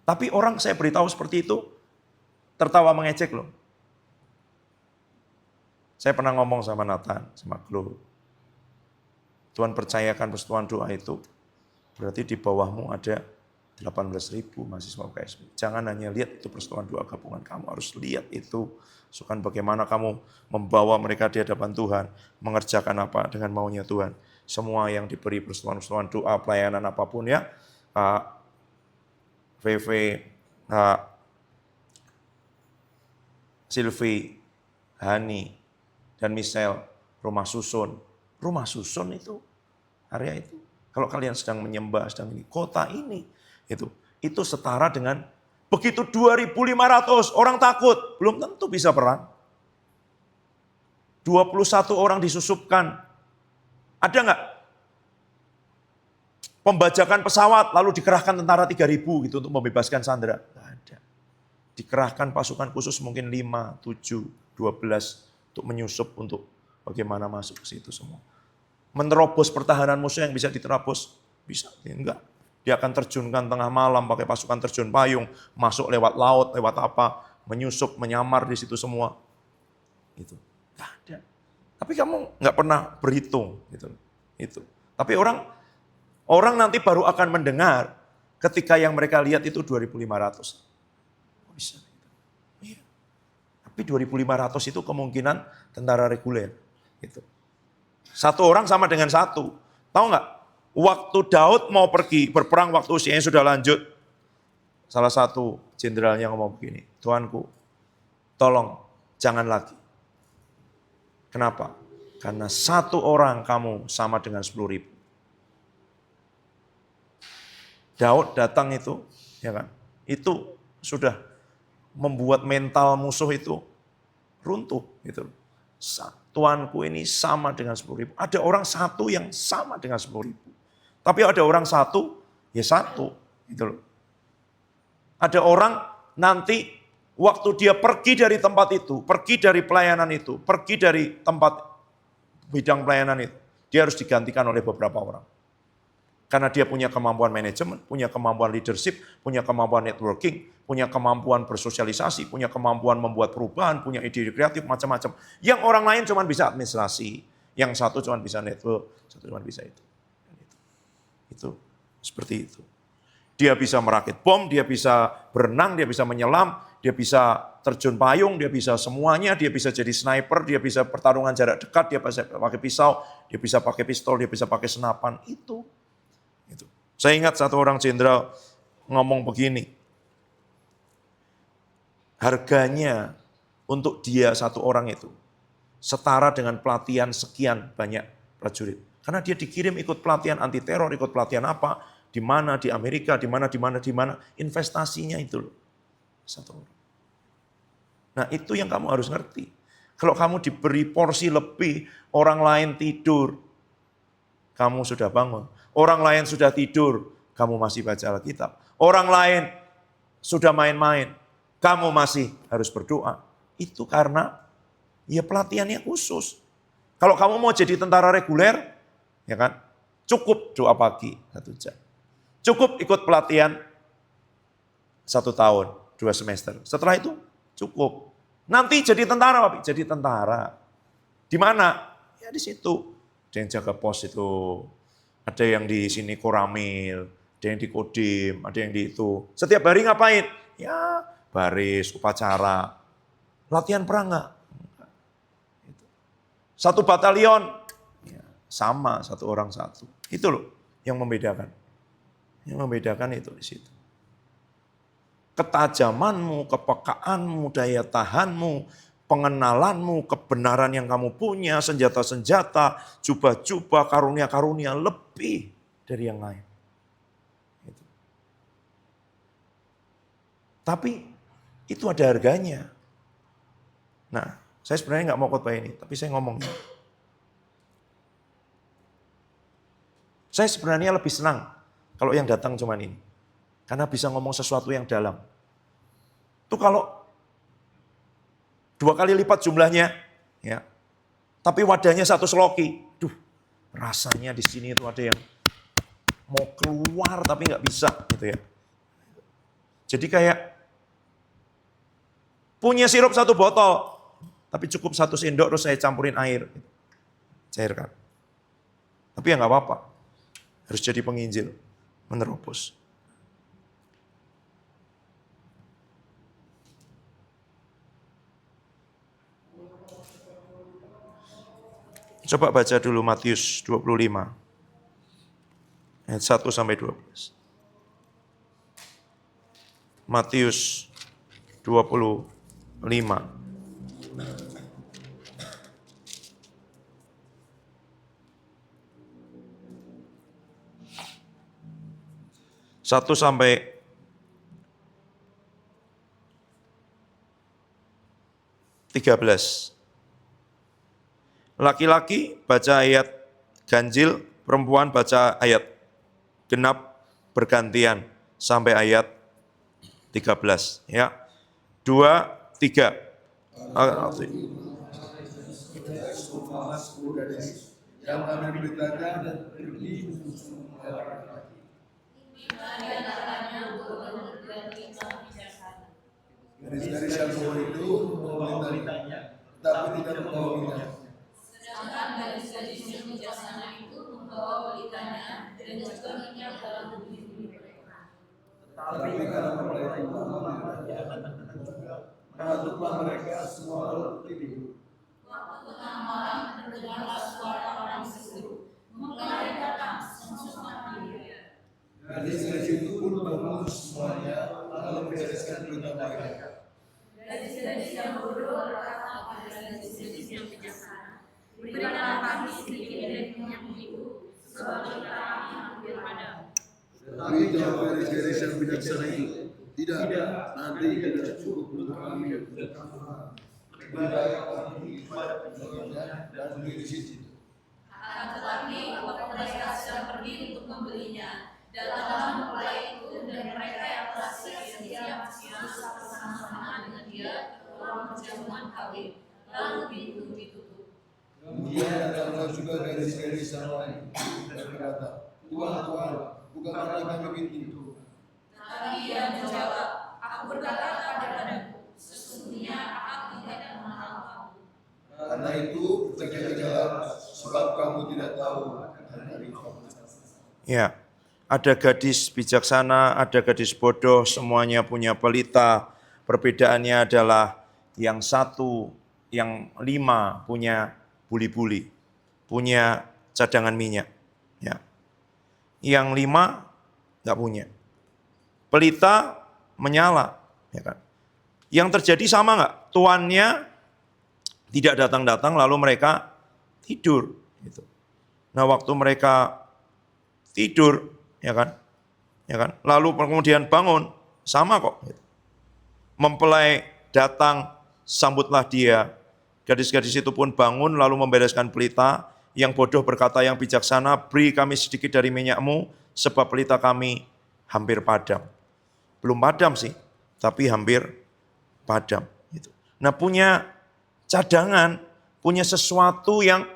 Tapi orang saya beritahu seperti itu, tertawa mengejek loh. Saya pernah ngomong sama Nathan, sama Glo. Tuhan percayakan persetujuan doa itu, berarti di bawahmu ada 18.000 mahasiswa UKSP. Jangan hanya lihat itu persetujuan doa gabungan, kamu harus lihat itu. Sukan bagaimana kamu membawa mereka di hadapan Tuhan, mengerjakan apa dengan maunya Tuhan. Semua yang diberi persetujuan doa, pelayanan apapun ya, VV, Silvi, Hani, dan Michelle, rumah susun. Rumah susun itu, area itu. Kalau kalian sedang menyembah, sedang ini, kota ini, itu setara dengan begitu 2.500 orang takut, belum tentu bisa perang. 21 orang disusupkan. Ada nggak pembajakan pesawat lalu dikerahkan tentara 3.000 gitu untuk membebaskan sandera? Nggak ada. Dikerahkan pasukan khusus mungkin 5, 7, 12 untuk menyusup untuk bagaimana masuk ke situ semua. Menerobos pertahanan musuh yang bisa diterobos, bisa, enggak. Dia akan terjunkan tengah malam pakai pasukan terjun payung, masuk lewat laut, lewat apa, menyusup, menyamar di situ semua. Itu enggak ada. Tapi kamu enggak pernah berhitung gitu. Itu. Tapi orang nanti baru akan mendengar ketika yang mereka lihat itu 2.500. Bisa. Tapi 2.500 itu kemungkinan tentara reguler. Gitu. 1 orang sama dengan 1. Tahu nggak? Waktu Daud mau pergi berperang waktu usianya sudah lanjut. Salah satu jenderalnya ngomong begini, Tuanku, tolong jangan lagi. Kenapa? Karena 1 orang kamu sama dengan 10.000. Daud datang itu, ya kan? Itu sudah membuat mental musuh itu runtuh gitu. Tuanku ini sama dengan 10.000. Ada orang 1 yang sama dengan 10.000. Tapi ada orang 1, ya 1 gitu loh. Ada orang nanti waktu dia pergi dari tempat itu, pergi dari pelayanan itu, pergi dari tempat bidang pelayanan itu, dia harus digantikan oleh beberapa orang. Karena dia punya kemampuan manajemen, punya kemampuan leadership, punya kemampuan networking, punya kemampuan bersosialisasi, punya kemampuan membuat perubahan, punya ide kreatif, macam-macam. Yang orang lain cuma bisa administrasi, yang satu cuma bisa network, satu cuma bisa itu. Itu seperti itu. Dia bisa merakit bom, dia bisa berenang, dia bisa menyelam, dia bisa terjun payung, dia bisa semuanya, dia bisa jadi sniper, dia bisa pertarungan jarak dekat, dia bisa pakai pisau, dia bisa pakai pistol, dia bisa pakai senapan, itu. Saya ingat satu orang jenderal ngomong begini, harganya untuk dia satu orang itu setara dengan pelatihan sekian banyak prajurit. Karena dia dikirim ikut pelatihan anti teror, ikut pelatihan apa, di mana, di Amerika, di mana, investasinya itu loh. Satu orang. Nah itu yang kamu harus ngerti. Kalau kamu diberi porsi lebih, orang lain tidur, kamu sudah bangun. Orang lain sudah tidur, kamu masih baca Alkitab. Orang lain sudah main-main, kamu masih harus berdoa. Itu karena ya pelatihannya khusus. Kalau kamu mau jadi tentara reguler, ya kan, cukup doa pagi 1 jam. Cukup ikut pelatihan 1 tahun, 2 semester. Setelah itu cukup. Nanti jadi tentara, Pak. Jadi tentara. Di mana? Ya di situ. Ada yang jaga pos itu. Ada yang di sini koramil, ada yang di kodim, ada yang di itu. Setiap hari ngapain? Ya baris, upacara. Latihan perang enggak? Satu batalion, ya, sama, satu orang satu. Itu loh yang membedakan. Yang membedakan itu di situ. Ketajamanmu, kepekaanmu, daya tahanmu, pengenalanmu, kebenaran yang kamu punya, senjata-senjata, jubah-jubah, karunia-karunia lebih dari yang lain. Gitu. Tapi itu ada harganya. Nah, saya sebenarnya nggak mau khotbah ini, tapi saya ngomong. Saya sebenarnya lebih senang kalau yang datang cuma ini. Karena bisa ngomong sesuatu yang dalam. Itu kalau 2 kali lipat jumlahnya, ya. Tapi wadahnya 1 seloki. Duh, rasanya di sini itu ada yang mau keluar tapi nggak bisa, gitu ya. Jadi kayak punya sirup 1 botol, tapi cukup 1 sendok terus saya campurin air, cairkan. Tapi ya nggak apa-apa, harus jadi penginjil, menerobos. Coba baca dulu Matius 25, ayat 1 sampai 12. Matius 25. Satu sampai 13. Laki-laki baca ayat ganjil, perempuan baca ayat genap bergantian sampai ayat 13. Ya, 2, 3. Yang kami beritakan dan pergi garis-garis yang bawah itu membawa beritanya, tapi tidak membawa minyak. Sedangkan garis-garis yang bijaksana itu membawa beritanya dan juga minyak dalam bumi mereka. Tetapi karena mereka utama mengatuklah mereka semua lalu tidur. Waktu tengah malam terdengarlah suara orang seru, mempelai datang mensumpah dia. Gadis-gadis itu pun bangun semuanya lalu membereskan berita mereka. Gadis-gadis yang bodoh berkata kepada gadis-gadis yang bijaksana, berikanlah kami sedikit dari minyak itu, sebab kita akan ambil padamu. Tetapi jawab gadis-gadis yang bijaksana itu, tidak, nanti tidak cukup untuk kami dan kamu. Lebih baik kami ibadat dan beli di situ. Akan tetapi waktu mereka sedang pergi untuk membelinya, datanglah mempelai itu dan mereka yang telah siap masuk bersama-sama dengan dia ke ruang perjamuan kawin, lalu pintu ditutup. Kemudian datanglah juga gadis-gadis yang lain dan berkata, Tuhan, Tuhan, bukankah kami pintu? Tapi ia menjawab, aku berkata kepadamu, sesungguhnya aku tidak mengenal kamu. Karena itu berjaga-jagalah, sebab kamu tidak tahu hari kamu. Ya, ada gadis bijaksana, ada gadis bodoh, semuanya punya pelita. Perbedaannya adalah yang satu, yang 5 punya buli-buli, punya cadangan minyak. Ya. Yang 5 nggak punya. Pelita menyala. Ya kan? Yang terjadi sama nggak? Tuannya tidak datang-datang lalu mereka tidur. Gitu. Nah waktu mereka tidur, ya kan? Lalu kemudian bangun, sama kok. Mempelai datang, sambutlah dia. Gadis-gadis itu pun bangun lalu membereskan pelita. Yang bodoh berkata yang bijaksana, beri kami sedikit dari minyakmu, sebab pelita kami hampir padam. Belum padam sih, tapi hampir padam. Nah punya cadangan, punya sesuatu yang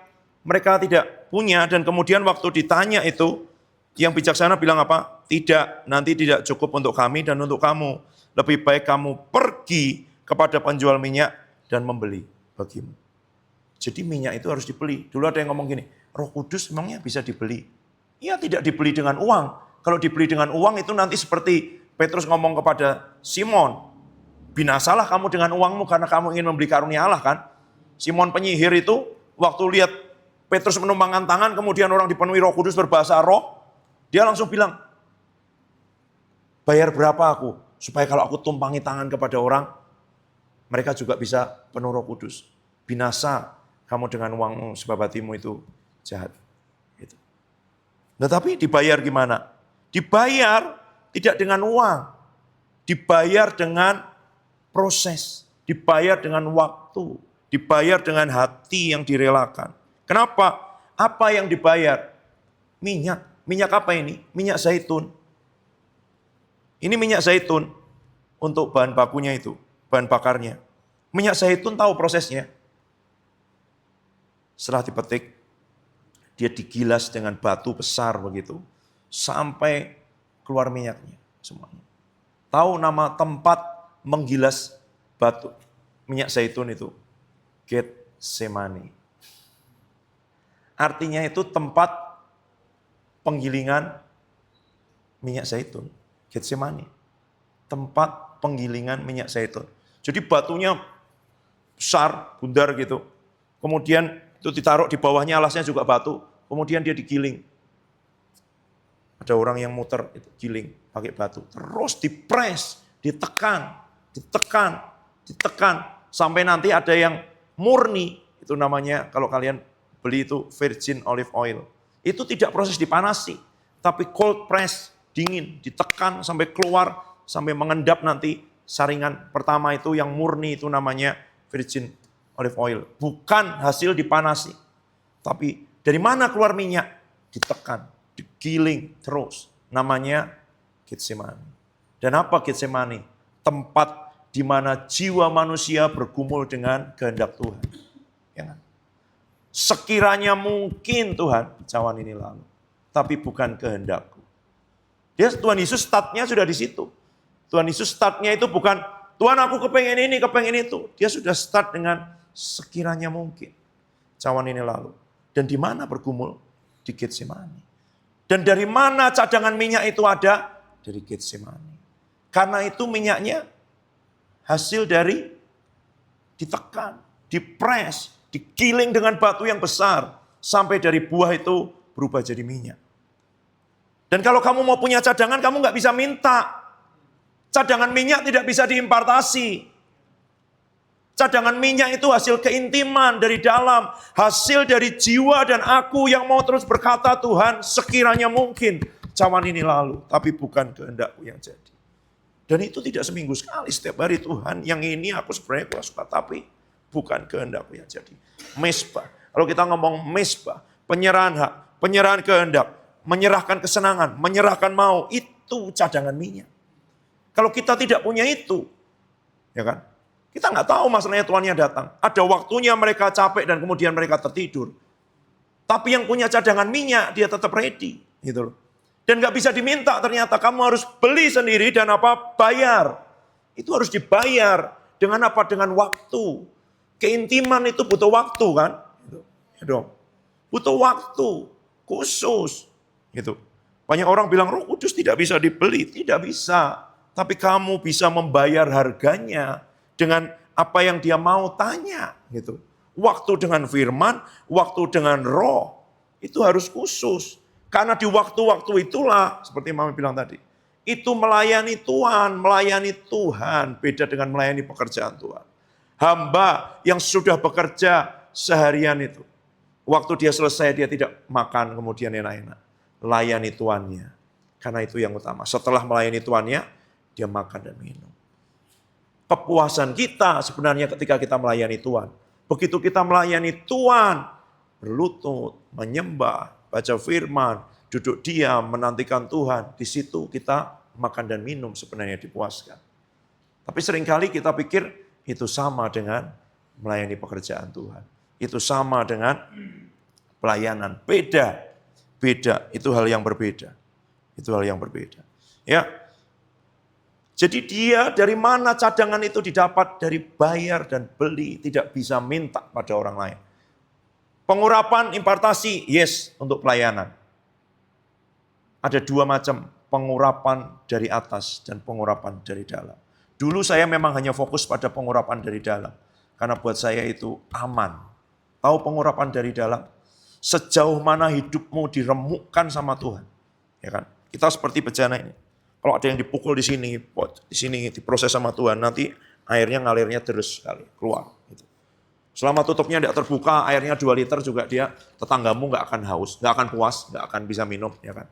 mereka tidak punya, dan kemudian waktu ditanya itu, yang bijaksana bilang apa? Tidak, nanti tidak cukup untuk kami dan untuk kamu. Lebih baik kamu pergi kepada penjual minyak dan membeli bagimu. Jadi minyak itu harus dibeli. Dulu ada yang ngomong gini, Roh Kudus memangnya bisa dibeli? Iya, tidak dibeli dengan uang. Kalau dibeli dengan uang itu nanti seperti Petrus ngomong kepada Simon, binasalah kamu dengan uangmu karena kamu ingin membeli karunia Allah kan? Simon penyihir itu waktu lihat Petrus menumpangkan tangan, kemudian orang dipenuhi Roh Kudus berbahasa roh, dia langsung bilang, bayar berapa aku? Supaya kalau aku tumpangi tangan kepada orang, mereka juga bisa penuh Roh Kudus. Binasa kamu dengan uangmu sebab hatimu itu jahat. Gitu. Nah tapi dibayar gimana? Dibayar tidak dengan uang. Dibayar dengan proses. Dibayar dengan waktu. Dibayar dengan hati yang direlakan. Kenapa? Apa yang dibayar? Minyak. Minyak apa ini? Minyak zaitun. Ini minyak zaitun untuk bahan bakunya itu. Bahan bakarnya. Minyak zaitun tahu prosesnya. Setelah dipetik, dia digilas dengan batu besar begitu, sampai keluar minyaknya semuanya. Tahu nama tempat menggilas batu minyak zaitun itu? Getsemani. Artinya itu tempat penggilingan minyak zaitun. Getsemani. Tempat penggilingan minyak zaitun. Jadi batunya besar, bundar gitu. Kemudian itu ditaruh di bawahnya, alasnya juga batu. Kemudian dia digiling. Ada orang yang muter, itu giling pakai batu. Terus dipres, ditekan. Sampai nanti ada yang murni. Itu namanya, kalau kalian beli itu virgin olive oil. Itu tidak proses dipanasi. Tapi cold press, dingin. Ditekan sampai keluar, sampai mengendap nanti saringan pertama itu yang murni itu namanya virgin olive oil. Bukan hasil dipanasi. Tapi dari mana keluar minyak? Ditekan, digiling terus. Namanya Getsemani. Dan apa Getsemani? Tempat di mana jiwa manusia bergumul dengan kehendak Tuhan. Ya kan? Sekiranya mungkin Tuhan, cawan ini lalu. Tapi bukan kehendakku. Tuhan Yesus startnya sudah di situ. Tuhan Yesus startnya itu bukan, Tuhan aku kepengen ini, kepengen itu. Dia sudah start dengan sekiranya mungkin. Cawan ini lalu. Dan di mana bergumul? Di Getsemani. Dan dari mana cadangan minyak itu ada? Dari Getsemani. Karena itu minyaknya hasil dari ditekan, dipres, digiling dengan batu yang besar. Sampai dari buah itu berubah jadi minyak. Dan kalau kamu mau punya cadangan, kamu nggak bisa minta. Cadangan minyak tidak bisa diimpartasi. Cadangan minyak itu hasil keintiman dari dalam. Hasil dari jiwa dan aku yang mau terus berkata, Tuhan sekiranya mungkin cawan ini lalu. Tapi bukan kehendakku yang jadi. Dan itu tidak seminggu sekali. Setiap hari Tuhan yang ini aku sebenarnya kurang suka. Tapi bukan kehendakku yang jadi. Mesbah. Kalau kita ngomong mesbah. Penyerahan hak. Penyerahan kehendak. Menyerahkan kesenangan. Menyerahkan mau. Itu cadangan minyak. Kalau kita tidak punya itu, ya kan? Kita nggak tahu masalahnya tuannya datang. Ada waktunya mereka capek dan kemudian mereka tertidur. Tapi yang punya cadangan minyak, dia tetap ready. Gitu loh. Dan gak bisa diminta ternyata, kamu harus beli sendiri dan bayar. Itu harus dibayar. Dengan apa? Dengan waktu. Keintiman itu butuh waktu kan. Gitu. Ya dong. Butuh waktu khusus. Gitu. Banyak orang bilang Roh Kudus tidak bisa dibeli. Tidak bisa. Tapi kamu bisa membayar harganya dengan apa yang dia mau tanya. Gitu. Waktu dengan firman, waktu dengan roh, itu harus khusus. Karena di waktu-waktu itulah, seperti Mami bilang tadi, itu melayani Tuhan, beda dengan melayani pekerjaan Tuhan. Hamba yang sudah bekerja seharian itu, waktu dia selesai dia tidak makan kemudian enak-enak. Layani Tuannya, karena itu yang utama. Setelah melayani Tuannya, dia makan dan minum. Kepuasan kita sebenarnya ketika kita melayani Tuhan. Begitu kita melayani Tuhan, berlutut, menyembah, baca firman, duduk diam, menantikan Tuhan. Di situ kita makan dan minum sebenarnya dipuaskan. Tapi seringkali kita pikir itu sama dengan melayani pekerjaan Tuhan. Itu sama dengan pelayanan. Beda. Itu hal yang berbeda. Ya. Jadi dia dari mana cadangan itu didapat? Dari bayar dan beli, tidak bisa minta pada orang lain. Pengurapan, impartasi, yes, untuk pelayanan. Ada dua macam, pengurapan dari atas dan pengurapan dari dalam. Dulu saya memang hanya fokus pada pengurapan dari dalam. Karena buat saya itu aman. Tahu pengurapan dari dalam? Sejauh mana hidupmu diremukkan sama Tuhan. Ya kan? Kita seperti bejana ini. Kalau ada yang dipukul di sini diproses sama Tuhan, nanti airnya ngalirnya terus sekali, keluar. Gitu. Selama tutupnya tidak terbuka, airnya 2 liter juga dia, tetanggamu nggak akan haus, nggak akan puas, nggak akan bisa minum. Ya kan?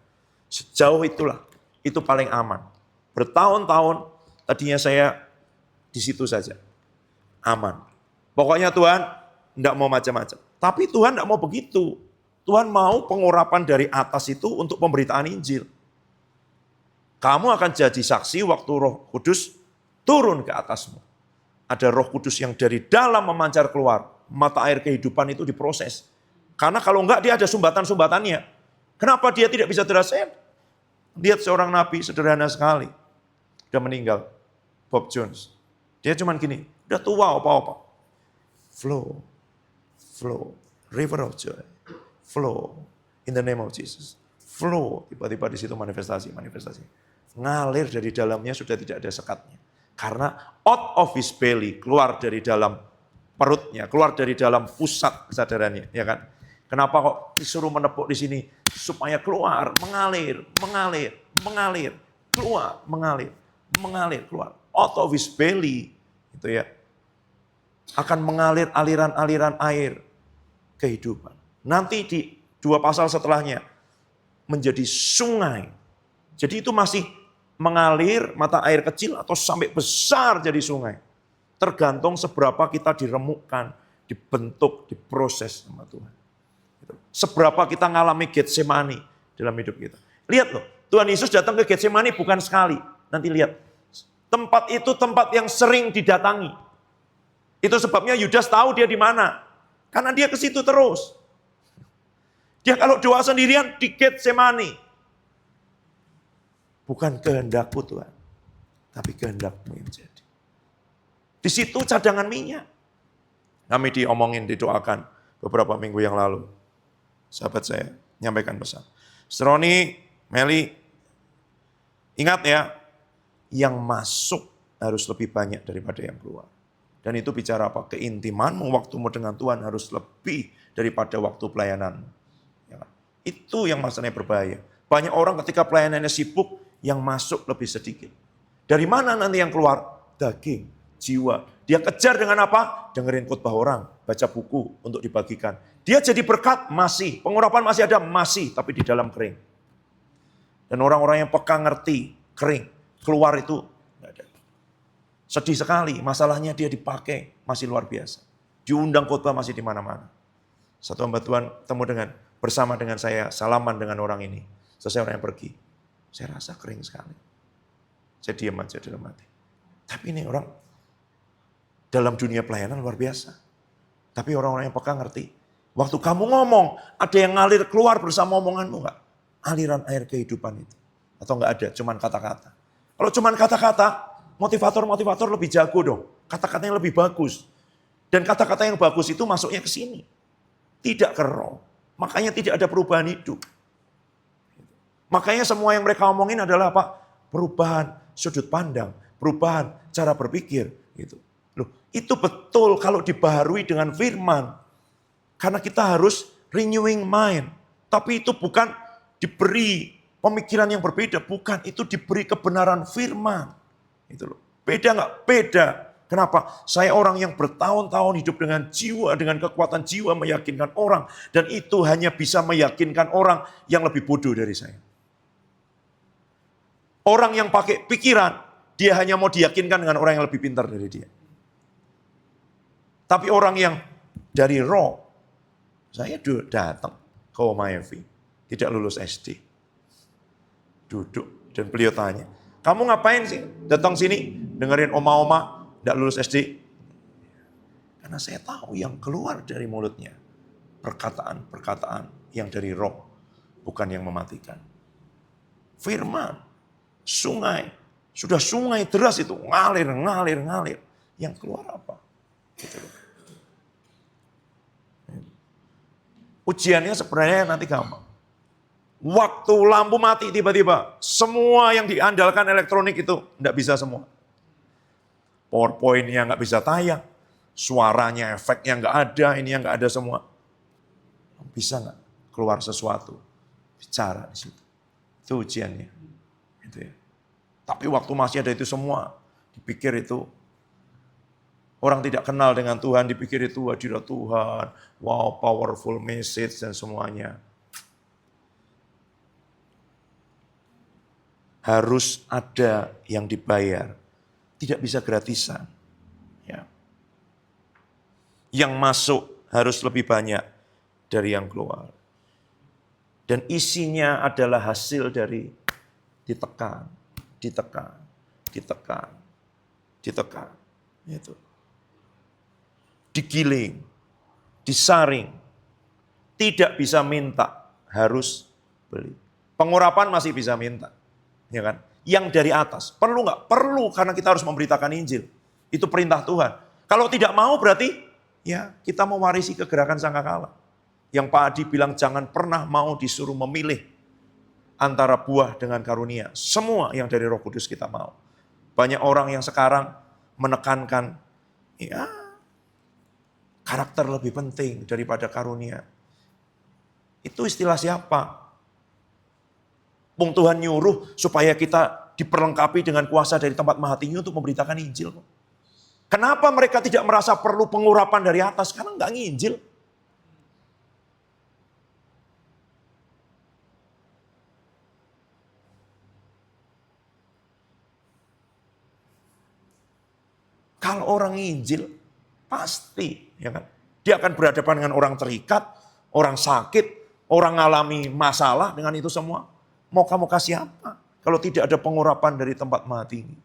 Sejauh itulah, itu paling aman. Bertahun-tahun, tadinya saya di situ saja, aman. Pokoknya Tuhan tidak mau macam-macam. Tapi Tuhan tidak mau begitu. Tuhan mau pengurapan dari atas itu untuk pemberitaan Injil. Kamu akan jadi saksi waktu Roh Kudus turun ke atasmu. Ada Roh Kudus yang dari dalam memancar keluar. Mata air kehidupan itu diproses. Karena kalau enggak dia ada sumbatan-sumbatannya. Kenapa dia tidak bisa terasa? Lihat seorang nabi sederhana sekali. Udah meninggal. Bob Jones. Dia cuman gini. Udah tua apa-apa. Flow. River of joy. Flow. In the name of Jesus. Flow. Tiba-tiba di situ manifestasi. Ngalir dari dalamnya sudah tidak ada sekatnya. Karena out of his belly, keluar dari dalam perutnya, keluar dari dalam pusat kesadarannya, ya kan? Kenapa kok disuruh menepuk di sini? Supaya keluar, mengalir, keluar, mengalir, keluar. Out of his belly, itu ya, akan mengalir aliran-aliran air kehidupan. Nanti di 2 pasal setelahnya, menjadi sungai. Jadi itu masih mengalir mata air kecil atau sampai besar jadi sungai. Tergantung seberapa kita diremukkan, dibentuk, diproses sama Tuhan. Seberapa kita ngalami Getsemani dalam hidup kita. Lihat loh, Tuhan Yesus datang ke Getsemani bukan sekali. Nanti lihat, tempat itu tempat yang sering didatangi. Itu sebabnya Yudas tahu dia di mana. Karena dia ke situ terus. Dia kalau doa sendirian di Getsemani. Bukan kehendakku Tuhan, tapi kehendakmu yang jadi. Di situ cadangan minyak. Kami didoakan beberapa minggu yang lalu. Sahabat saya nyampaikan pesan. Roni, Meli, ingat ya, yang masuk harus lebih banyak daripada yang keluar. Dan itu bicara apa? Keintimanmu, waktumu dengan Tuhan harus lebih daripada waktu pelayananmu. Ya, itu yang masalahnya berbahaya. Banyak orang ketika pelayanannya sibuk, yang masuk lebih sedikit. Dari mana nanti yang keluar? Daging, jiwa. Dia kejar dengan apa? Dengerin khotbah orang, baca buku untuk dibagikan. Dia jadi berkat, masih. Pengurapan masih ada, masih. Tapi di dalam kering. Dan orang-orang yang peka ngerti, kering. Keluar itu, nggak ada. Sedih sekali, masalahnya dia dipakai, masih luar biasa. Diundang khotbah masih di mana-mana. Satu hamba Tuhan bersama dengan saya, salaman dengan orang ini. Selesai orang yang pergi. Saya rasa kering sekali. Saya diam aja dalam hati. Tapi ini orang dalam dunia pelayanan luar biasa. Tapi orang-orang yang peka ngerti, Waktu kamu ngomong, ada yang ngalir keluar bersama omonganmu nggak? Aliran air kehidupan itu. Atau nggak ada, cuman kata-kata. Kalau cuman kata-kata, motivator-motivator lebih jago dong. Kata-katanya lebih bagus. Dan kata-kata yang bagus itu masuknya ke sini. Tidak ke roh. Makanya tidak ada perubahan hidup. Makanya semua yang mereka omongin adalah apa? Perubahan sudut pandang, perubahan cara berpikir. Gitu. Loh, itu betul kalau dibaharui dengan firman. Karena kita harus renewing mind. Tapi itu bukan diberi pemikiran yang berbeda. Bukan, itu diberi kebenaran firman. Itu loh. Beda nggak? Beda. Kenapa? Saya orang yang bertahun-tahun hidup dengan jiwa, dengan kekuatan jiwa meyakinkan orang. Dan itu hanya bisa meyakinkan orang yang lebih bodoh dari saya. Orang yang pakai pikiran, dia hanya mau diyakinkan dengan orang yang lebih pintar dari dia. Tapi orang yang dari roh, saya datang ke Oma Evi, tidak lulus SD. Duduk, dan beliau tanya, kamu ngapain sih datang sini, dengerin oma-oma, tidak lulus SD? Karena saya tahu yang keluar dari mulutnya, perkataan-perkataan yang dari roh, bukan yang mematikan. Firman, sungai, sudah sungai deras itu, ngalir. Yang keluar apa? Gitu. Ujiannya sebenarnya nanti gampang. Waktu lampu mati tiba-tiba, semua yang diandalkan elektronik itu tidak bisa semua. PowerPoint-nya nggak bisa tayang, suaranya, efeknya nggak ada, ini yang nggak ada semua. Bisa nggak keluar sesuatu? Bicara di situ. Itu ujiannya. Gitu ya. Tapi waktu masih ada itu semua, dipikir itu orang tidak kenal dengan Tuhan, dipikir itu hadirat Tuhan, wow powerful message dan semuanya. Harus ada yang dibayar, tidak bisa gratisan. Ya. Yang masuk harus lebih banyak dari yang keluar. Dan isinya adalah hasil dari ditekan. Itu. Digiling, disaring, tidak bisa minta, harus beli. Pengurapan masih bisa minta, ya kan? Yang dari atas, perlu nggak? Perlu, karena kita harus memberitakan Injil. Itu perintah Tuhan. Kalau tidak mau berarti, ya kita mewarisi kegerakan sangkakala. Yang Pak Adi bilang jangan pernah mau disuruh memilih antara buah dengan karunia. Semua yang dari Roh Kudus kita mau. Banyak orang yang sekarang menekankan, ya karakter lebih penting daripada karunia. Itu istilah siapa? Bung Tuhan nyuruh supaya kita diperlengkapi dengan kuasa dari tempat maha tinggi untuk memberitakan Injil. Kenapa mereka tidak merasa perlu pengurapan dari atas? Karena enggak nginjil. Kalau orang nginjil, pasti, ya kan? Dia akan berhadapan dengan orang terikat, orang sakit, orang ngalami masalah dengan itu semua. Mau kamu kasih apa? Kalau tidak ada pengurapan dari tempat maha tinggi.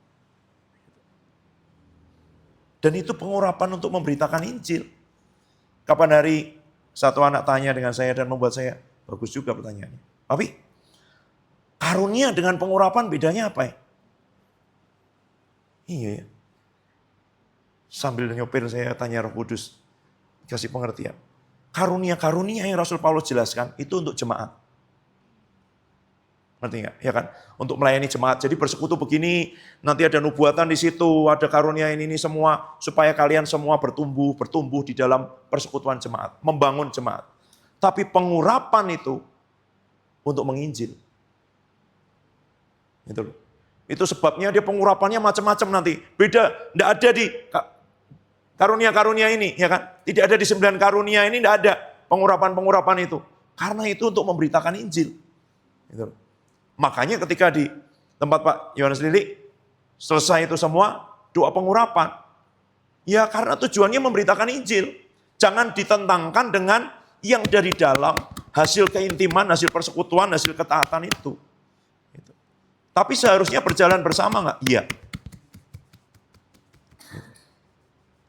Dan itu pengurapan untuk memberitakan Injil. Kapan hari satu anak tanya dengan saya dan membuat saya, bagus juga pertanyaannya. Tapi, karunia dengan pengurapan bedanya apa ya? Iya ya. Sambil nyopir saya tanya Roh Kudus, kasih pengertian. Karunia-karunia yang Rasul Paulus jelaskan itu untuk jemaat. Ngerti nggak? Ya kan? Untuk melayani jemaat. Jadi persekutu begini, nanti ada nubuatan di situ, ada karunia ini semua, supaya kalian semua bertumbuh di dalam persekutuan jemaat, membangun jemaat. Tapi pengurapan itu untuk menginjil. Itu sebabnya dia pengurapannya macam-macam nanti. Beda, enggak ada di karunia-karunia ini, ya kan? Tidak ada di 9 karunia ini, enggak ada pengurapan-pengurapan itu. Karena itu untuk memberitakan Injil. Gitu. Makanya ketika di tempat Pak Yohanes Lili, selesai itu semua, doa pengurapan. Ya karena tujuannya memberitakan Injil. Jangan ditentangkan dengan yang dari dalam, hasil keintiman, hasil persekutuan, hasil ketaatan itu. Gitu. Tapi seharusnya berjalan bersama nggak? Iya.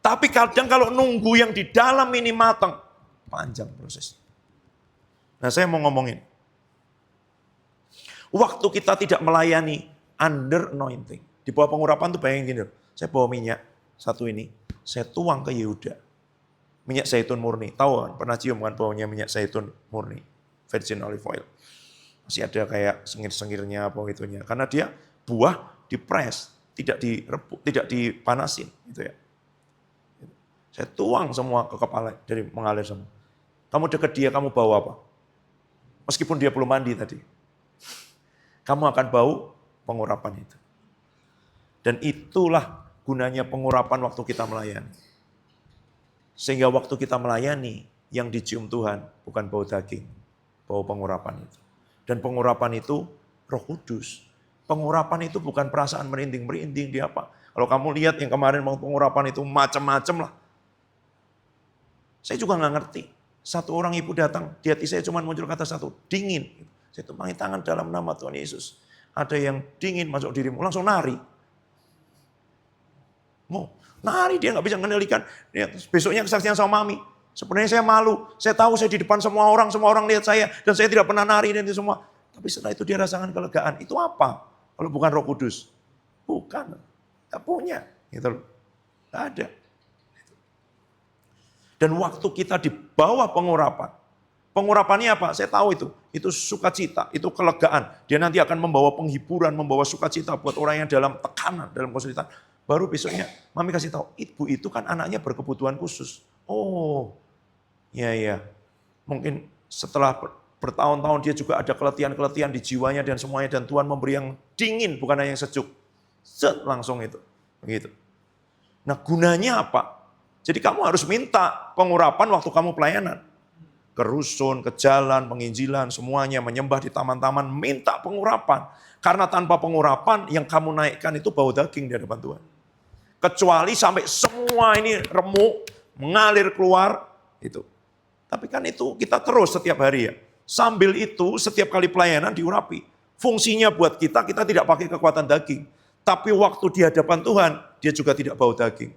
Tapi kadang kalau nunggu yang di dalam ini matang, panjang prosesnya. Nah, saya mau ngomongin. Waktu kita tidak melayani under anointing. Di bawah pengurapan tuh bayangin gini. Saya bawa minyak satu ini, saya tuang ke Yehuda. Minyak zaitun murni. Tahu kan? Pernah cium kan baunya minyak zaitun murni. Virgin olive oil. Masih ada kayak sengir-sengirnya apa itunya. Karena dia buah dipres, tidak direbus, tidak dipanasin. Gitu ya. Saya tuang semua ke kepala, dari mengalir semua. Kamu dekat dia, kamu bau apa? Meskipun dia belum mandi tadi. Kamu akan bau pengurapan itu. Dan itulah gunanya pengurapan waktu kita melayani. Sehingga waktu kita melayani, yang dicium Tuhan bukan bau daging, bau pengurapan itu. Dan pengurapan itu Roh Kudus. Pengurapan itu bukan perasaan merinding-merinding, dia apa? Kalau kamu lihat yang kemarin mau pengurapan itu macam-macam lah. Saya juga nggak ngerti. Satu orang ibu datang, di hati saya cuma muncul kata satu, dingin. Saya tumpangin tangan dalam nama Tuhan Yesus. Ada yang dingin masuk dirimu, langsung nari. Mau nari, dia nggak bisa mengendalikan. Besoknya kesaksian sama mami. Sebenarnya saya malu, saya tahu saya di depan semua orang lihat saya, dan saya tidak pernah nari dan itu semua. Tapi setelah itu dia rasakan kelegaan. Itu apa? Kalau bukan Roh Kudus? Bukan, nggak punya. Gitu loh. Nggak ada. Dan waktu kita di bawah pengurapan, pengurapannya apa? Saya tahu itu sukacita, itu kelegaan. Dia nanti akan membawa penghiburan, membawa sukacita buat orang yang dalam tekanan, dalam kesulitan. Baru besoknya, mami kasih tahu, ibu itu kan anaknya berkebutuhan khusus. Oh, iya. Mungkin setelah bertahun-tahun dia juga ada keletihan-keletihan di jiwanya dan semuanya. Dan Tuhan memberi yang dingin, bukan hanya yang sejuk. Set, langsung itu. Begitu. Nah, gunanya apa? Jadi kamu harus minta pengurapan waktu kamu pelayanan. Ke rusun, ke jalan, penginjilan, semuanya menyembah di taman-taman, minta pengurapan. Karena tanpa pengurapan yang kamu naikkan itu bau daging di hadapan Tuhan. Kecuali sampai semua ini remuk, mengalir keluar, itu. Tapi kan itu kita terus setiap hari ya. Sambil itu setiap kali pelayanan diurapi. Fungsinya buat kita tidak pakai kekuatan daging. Tapi waktu di hadapan Tuhan, dia juga tidak bau daging.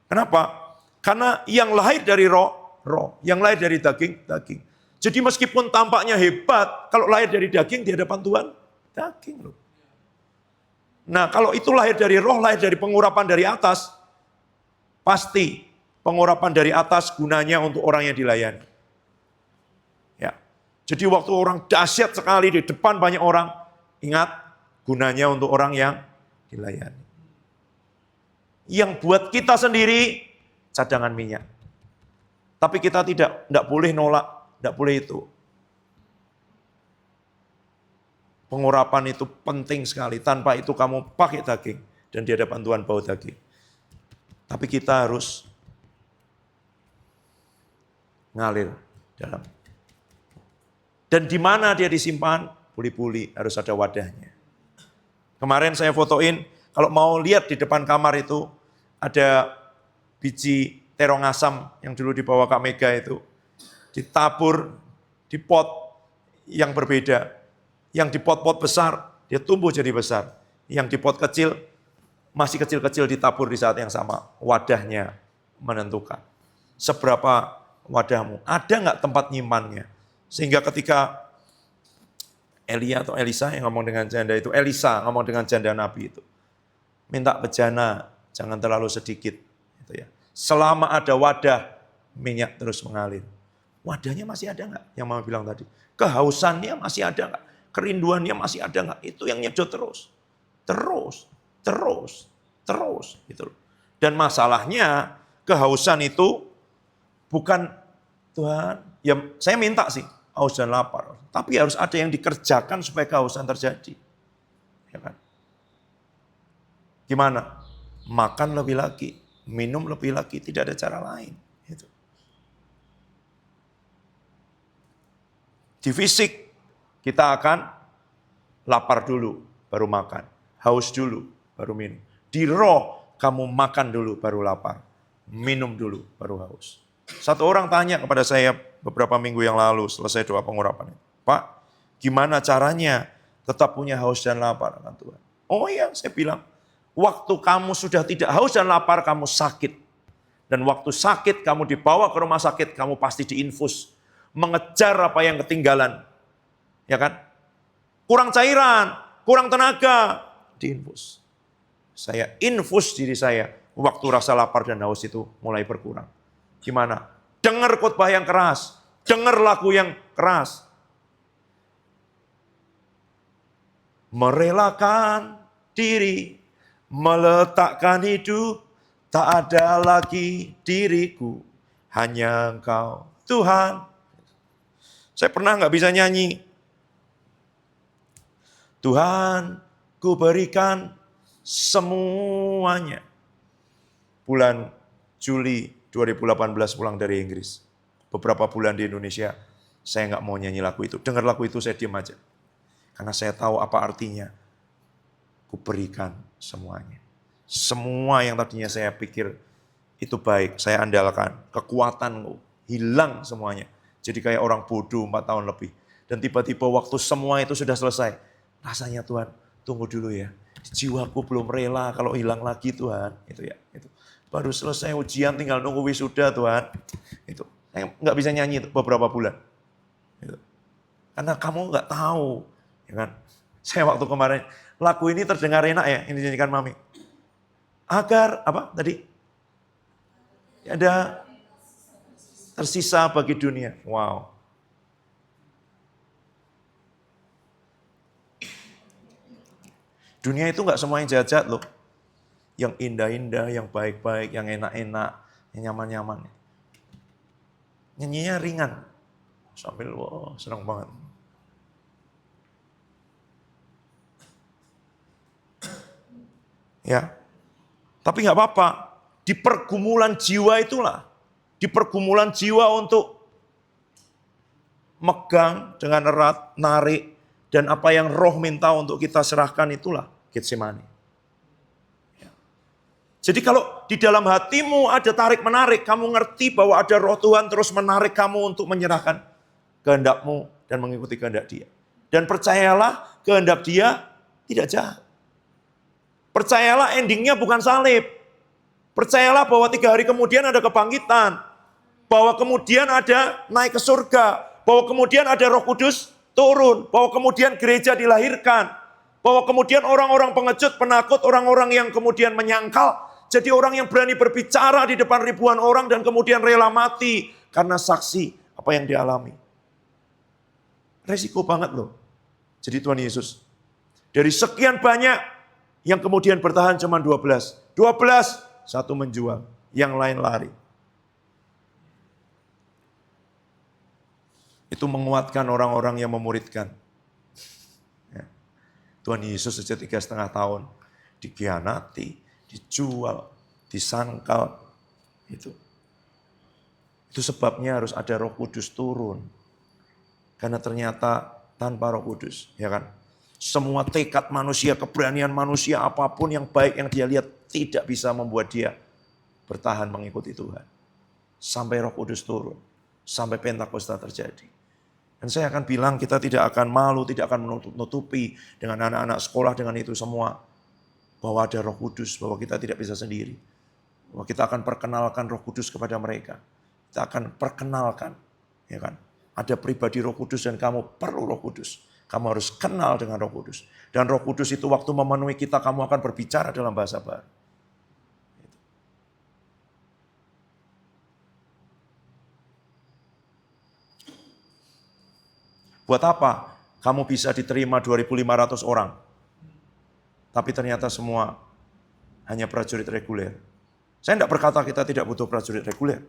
Kenapa? Karena yang lahir dari roh, yang lahir dari daging, daging. Jadi meskipun tampaknya hebat, kalau lahir dari daging di hadapan Tuhan, daging loh. Nah kalau itu lahir dari roh, lahir dari pengurapan dari atas, pasti pengurapan dari atas gunanya untuk orang yang dilayani. Ya. Jadi waktu orang dahsyat sekali di depan banyak orang, ingat gunanya untuk orang yang dilayani. Yang buat kita sendiri cadangan minyak. Tapi kita tidak boleh nolak, tidak boleh itu. Pengurapan itu penting sekali. Tanpa itu kamu pakai daging dan di hadapan Tuhan bau daging. Tapi kita harus ngalir dalam. Dan di mana dia disimpan? Puli-puli, harus ada wadahnya. Kemarin saya fotoin, kalau mau lihat di depan kamar itu, ada biji terong asam yang dulu dibawa Kak Mega itu. Ditabur di pot yang berbeda. Yang di pot-pot besar, dia tumbuh jadi besar. Yang di pot kecil, masih kecil-kecil ditabur di saat yang sama. Wadahnya menentukan. Seberapa wadahmu? Ada nggak tempat nyimpannya? Sehingga ketika Elia atau Elisa yang ngomong dengan janda itu, Elisa ngomong dengan janda Nabi itu. Minta bejana, jangan terlalu sedikit. Gitu ya. Selama ada wadah, minyak terus mengalir. Wadahnya masih ada nggak? Yang Mama bilang tadi. Kehausannya masih ada nggak? Kerinduannya masih ada nggak? Itu yang nyedot terus. Terus. Gitu. Dan masalahnya, kehausan itu bukan, Tuhan, ya saya minta sih, haus dan lapar. Tapi harus ada yang dikerjakan supaya kehausan terjadi. Ya kan? Gimana? Makan lebih lagi, minum lebih lagi, tidak ada cara lain. Gitu. Di fisik, kita akan lapar dulu, baru makan. Haus dulu, baru minum. Di roh, kamu makan dulu, baru lapar. Minum dulu, baru haus. Satu orang tanya kepada saya beberapa minggu yang lalu, selesai doa pengurapan. Pak, gimana caranya tetap punya haus dan lapar akan Tuhan? Oh iya, saya bilang, waktu kamu sudah tidak haus dan lapar, kamu sakit. Dan waktu sakit, kamu dibawa ke rumah sakit, kamu pasti diinfus. Mengejar apa yang ketinggalan. Ya kan? Kurang cairan, kurang tenaga, diinfus. Saya infus diri saya, waktu rasa lapar dan haus itu mulai berkurang. Gimana? Dengar khotbah yang keras, dengar lagu yang keras. Merelakan diri, meletakkan hidup, tak ada lagi diriku, hanya Engkau Tuhan. Saya pernah nggak bisa nyanyi. Tuhan, ku berikan semuanya. Bulan Juli 2018 pulang dari Inggris. Beberapa bulan di Indonesia, saya nggak mau nyanyi lagu itu. Dengar lagu itu saya diam aja. Karena saya tahu apa artinya. Ku berikan semuanya. Semua yang tadinya saya pikir itu baik, saya andalkan. Kekuatan hilang semuanya. Jadi kayak orang bodoh 4 tahun lebih. Dan tiba-tiba waktu semua itu sudah selesai. Rasanya Tuhan, tunggu dulu ya. Jiwaku belum rela kalau hilang lagi Tuhan. Itu ya. Itu. Baru selesai ujian tinggal nunggu wisuda Tuhan. Itu. Saya nggak bisa nyanyi itu beberapa bulan. Itu. Karena kamu nggak tahu. Ya kan? Saya waktu kemarin, lagu ini terdengar enak ya, ini dinyanyikan Mami. Agar, apa tadi? Ada tersisa bagi dunia. Wow. Dunia itu nggak semuanya jahat-jahat loh. Yang indah-indah, yang baik-baik, yang enak-enak, yang nyaman-nyaman. Nyanyinya ringan. Sambil, wow, senang banget. Ya, tapi nggak apa-apa. Di pergumulan jiwa itulah, di pergumulan jiwa untuk megang dengan erat, narik, dan apa yang roh minta untuk kita serahkan itulah Getsemani. Ya. Jadi kalau di dalam hatimu ada tarik-menarik, kamu ngerti bahwa ada roh Tuhan terus menarik kamu untuk menyerahkan kehendakmu dan mengikuti kehendak Dia. Dan percayalah kehendak Dia tidak jahat. Percayalah endingnya bukan salib. Percayalah bahwa 3 hari kemudian ada kebangkitan. Bahwa kemudian ada naik ke surga. Bahwa kemudian ada Roh Kudus turun. Bahwa kemudian gereja dilahirkan. Bahwa kemudian orang-orang pengecut, penakut, orang-orang yang kemudian menyangkal. Jadi orang yang berani berbicara di depan ribuan orang dan kemudian rela mati. Karena saksi apa yang dialami. Resiko banget loh. Jadi Tuhan Yesus. Dari sekian banyak yang kemudian bertahan cuma 12. 12, satu menjual, yang lain lari. Itu menguatkan orang-orang yang memuridkan. Ya. Tuhan Yesus sejak 3,5 tahun dikhianati, dijual, disangkal. Itu sebabnya harus ada Roh Kudus turun. Karena ternyata tanpa Roh Kudus, ya kan? Semua tekad manusia, keberanian manusia, apapun yang baik yang dia lihat tidak bisa membuat dia bertahan mengikuti Tuhan. Sampai Roh Kudus turun, sampai Pentakosta terjadi. Dan saya akan bilang kita tidak akan malu, tidak akan menutupi dengan anak-anak sekolah dengan itu semua. Bahwa ada Roh Kudus, bahwa kita tidak bisa sendiri. Bahwa kita akan perkenalkan Roh Kudus kepada mereka. Kita akan perkenalkan, ya kan? Ada pribadi Roh Kudus dan kamu perlu Roh Kudus. Kamu harus kenal dengan Roh Kudus. Dan Roh Kudus itu waktu memenuhi kita, kamu akan berbicara dalam bahasa baru. Buat apa? Kamu bisa diterima 2.500 orang. Tapi ternyata semua hanya prajurit reguler. Saya tidak berkata kita tidak butuh prajurit reguler.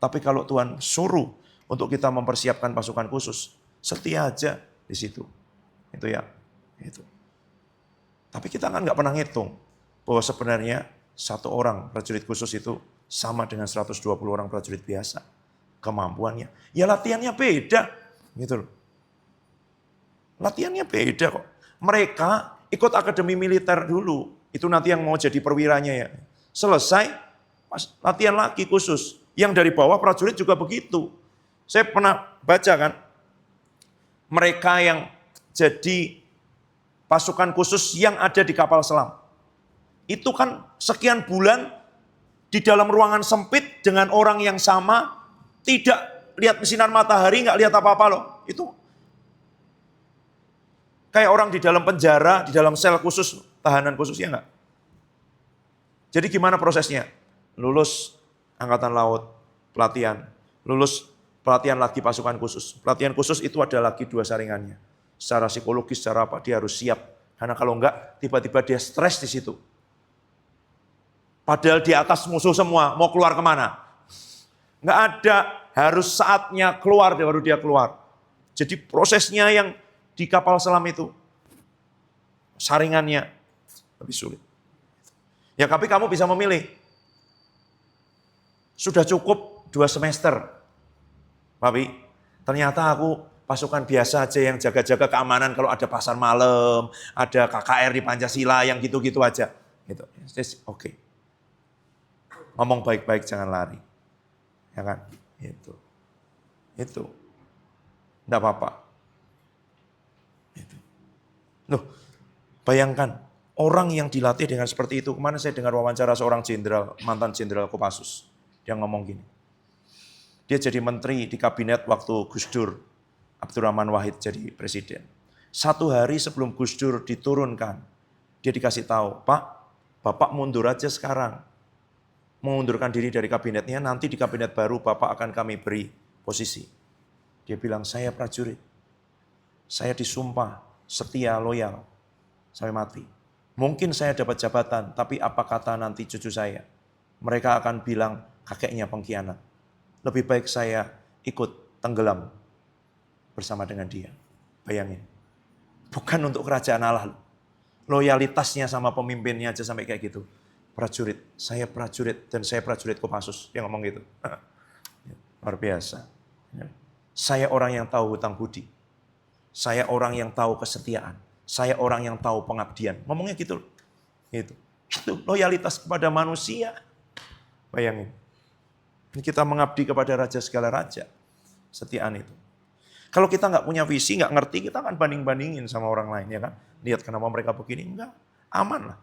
Tapi kalau Tuhan suruh untuk kita mempersiapkan pasukan khusus, setia aja di situ. Itu ya. Itu. Tapi kita kan nggak pernah ngitung bahwa sebenarnya 1 orang prajurit khusus itu sama dengan 120 orang prajurit biasa. Kemampuannya. Ya latihannya beda. Gitu loh. Latihannya beda kok. Mereka ikut akademi militer dulu. Itu nanti yang mau jadi perwiranya ya. Selesai, latihan lagi khusus. Yang dari bawah prajurit juga begitu. Saya pernah baca kan, mereka yang jadi pasukan khusus yang ada di kapal selam. Itu kan sekian bulan di dalam ruangan sempit dengan orang yang sama, tidak lihat sinar matahari, nggak lihat apa-apa loh. Itu kayak orang di dalam penjara, di dalam sel khusus, tahanan khusus, ya nggak? Jadi gimana prosesnya? Lulus Angkatan Laut, pelatihan. Lulus pelatihan lagi pasukan khusus. Pelatihan khusus itu ada lagi 2 saringannya. Secara psikologis, secara apa, dia harus siap. Karena kalau enggak, tiba-tiba dia stres di situ. Padahal di atas musuh semua, mau keluar kemana? Enggak ada, harus saatnya keluar, baru dia keluar. Jadi prosesnya yang di kapal selam itu, saringannya lebih sulit. Ya tapi kamu bisa memilih. Sudah cukup 2 semester. Papi, ternyata aku pasukan biasa aja yang jaga-jaga keamanan kalau ada pasar malam, ada KKR di Pancasila yang gitu-gitu aja. Gitu. Oke. Ngomong baik-baik jangan lari. Ya kan? Itu. Enggak apa-apa. Itu. Loh, bayangkan orang yang dilatih dengan seperti itu. Kemarin saya dengar wawancara seorang jenderal, mantan jenderal Kopassus. Dia ngomong gini. Dia jadi menteri di kabinet waktu Gus Dur, Abdurrahman Wahid jadi presiden. 1 hari sebelum Gus Dur diturunkan, dia dikasih tahu, Pak, Bapak mundur aja sekarang. Mengundurkan diri dari kabinetnya, nanti di kabinet baru Bapak akan kami beri posisi. Dia bilang, saya prajurit. Saya disumpah, setia, loyal, sampai mati. Mungkin saya dapat jabatan, tapi apa kata nanti cucu saya? Mereka akan bilang, kakeknya pengkhianat. Lebih baik saya ikut tenggelam bersama dengan dia. Bayangin. Bukan untuk kerajaan Allah. Loyalitasnya sama pemimpinnya aja sampai kayak gitu. Prajurit, saya prajurit dan saya prajurit Kopassus. Dia ngomong gitu. Luar biasa. Saya orang yang tahu hutang budi. Saya orang yang tahu kesetiaan. Saya orang yang tahu pengabdian. Ngomongnya gitu. Gitu. Itu loyalitas kepada manusia. Bayangin. Kita mengabdi kepada raja segala raja. Setiaan itu. Kalau kita nggak punya visi, nggak ngerti, kita akan banding-bandingin sama orang lain. Ya kan? Lihat kenapa mereka begini. Enggak, aman lah.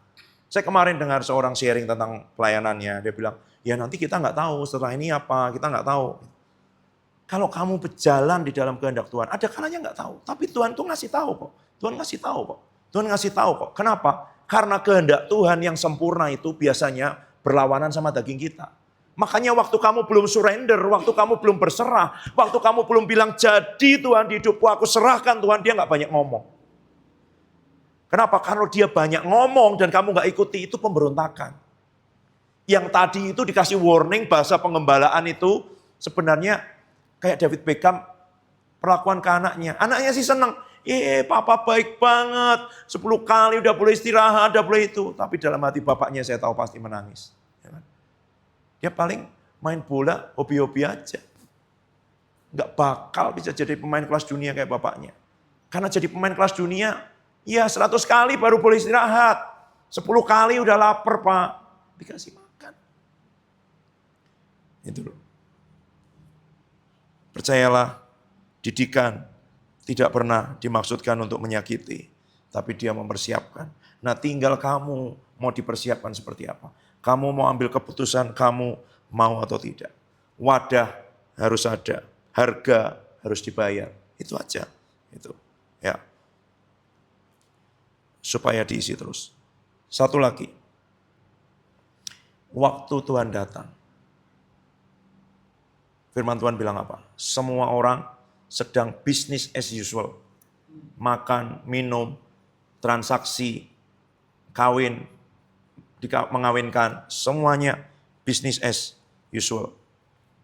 Saya kemarin dengar seorang sharing tentang pelayanannya. Dia bilang, ya nanti kita nggak tahu setelah ini apa, kita nggak tahu. Kalau kamu berjalan di dalam kehendak Tuhan, ada kalanya nggak tahu. Tapi Tuhan tuh ngasih tahu kok. Tuhan ngasih tahu kok. Tuhan ngasih tahu kok. Kenapa? Karena kehendak Tuhan yang sempurna itu biasanya berlawanan sama daging kita. Makanya waktu kamu belum surrender, waktu kamu belum berserah, waktu kamu belum bilang jadi Tuhan di hidupku, aku serahkan Tuhan, dia nggak banyak ngomong. Kenapa? Kalau dia banyak ngomong dan kamu nggak ikuti, itu pemberontakan. Yang tadi itu dikasih warning, bahasa pengembalaan itu sebenarnya kayak David Beckham perlakuan ke anaknya. Anaknya sih seneng, papa baik banget, 10 kali udah boleh istirahat, udah boleh itu. Tapi dalam hati bapaknya saya tahu pasti menangis. Dia paling main bola, hobi-hobi aja. Nggak bakal bisa jadi pemain kelas dunia kayak bapaknya. Karena jadi pemain kelas dunia, ya 100 kali baru boleh istirahat. 10 kali udah lapar, Pak. Dikasih makan. Itu loh. Percayalah, didikan tidak pernah dimaksudkan untuk menyakiti. Tapi dia mempersiapkan. Nah tinggal kamu mau dipersiapkan seperti apa. Kamu mau ambil keputusan, kamu mau atau tidak. Wadah harus ada, harga harus dibayar. Itu aja. Itu. Ya. Supaya diisi terus. Satu lagi. Waktu Tuhan datang. Firman Tuhan bilang apa? Semua orang sedang business as usual. Makan, minum, transaksi, kawin, mengawinkan, semuanya business as usual.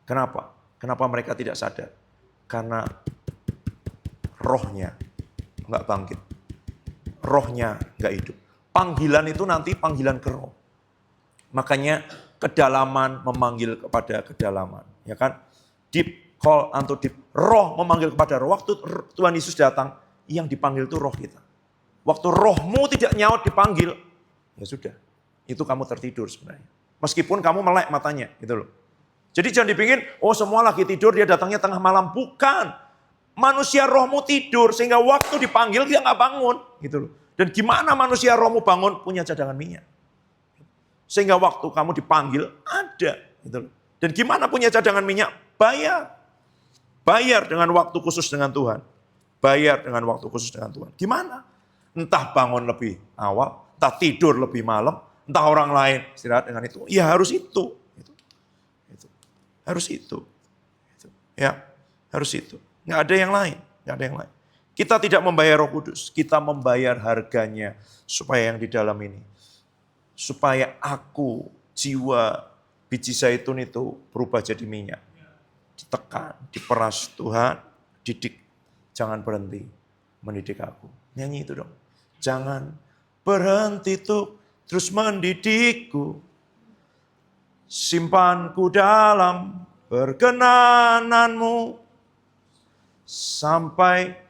Kenapa? Kenapa mereka tidak sadar? Karena rohnya nggak bangkit. Rohnya nggak hidup. Panggilan itu nanti panggilan ke roh. Makanya kedalaman memanggil kepada kedalaman. Ya kan? Deep call unto deep. Roh memanggil kepada roh. Waktu Tuhan Yesus datang, yang dipanggil itu roh kita. Waktu rohmu tidak nyaut dipanggil, ya sudah. Itu kamu tertidur sebenarnya. Meskipun kamu melek matanya, gitu loh. Jadi jangan dipikir, oh semua lagi tidur, dia datangnya tengah malam. Bukan. Manusia rohmu tidur, sehingga waktu dipanggil dia nggak bangun. Gitu loh. Dan gimana manusia rohmu bangun? Punya cadangan minyak. Sehingga waktu kamu dipanggil, ada. Gitu. Dan gimana punya cadangan minyak? Bayar. Bayar dengan waktu khusus dengan Tuhan. Bayar dengan waktu khusus dengan Tuhan. Gimana? Entah bangun lebih awal, entah tidur lebih malam, entah orang lain istirahat dengan itu. Ya harus itu. Harus itu. Ya, harus itu. Nggak ada yang lain. Nggak ada yang lain. Kita tidak membayar Roh Kudus. Kita membayar harganya supaya yang di dalam ini. Supaya aku, jiwa, biji zaitun itu berubah jadi minyak. Ditekan, diperas Tuhan, didik. Jangan berhenti mendidik aku. Nyanyi itu dong. Jangan berhenti tuh terus mendidikku. Simpanku dalam perkenananmu. Sampai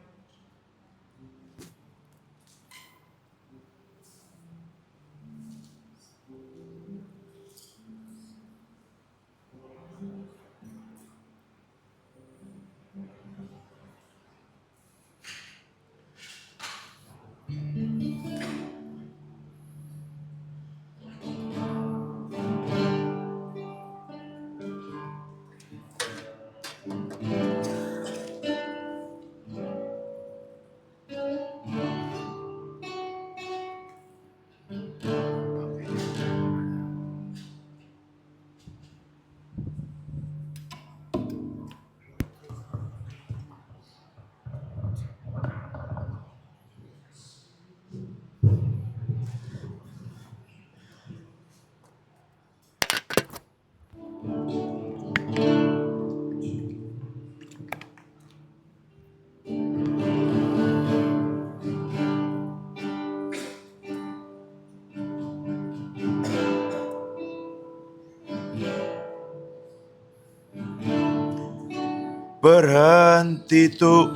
berhenti tuh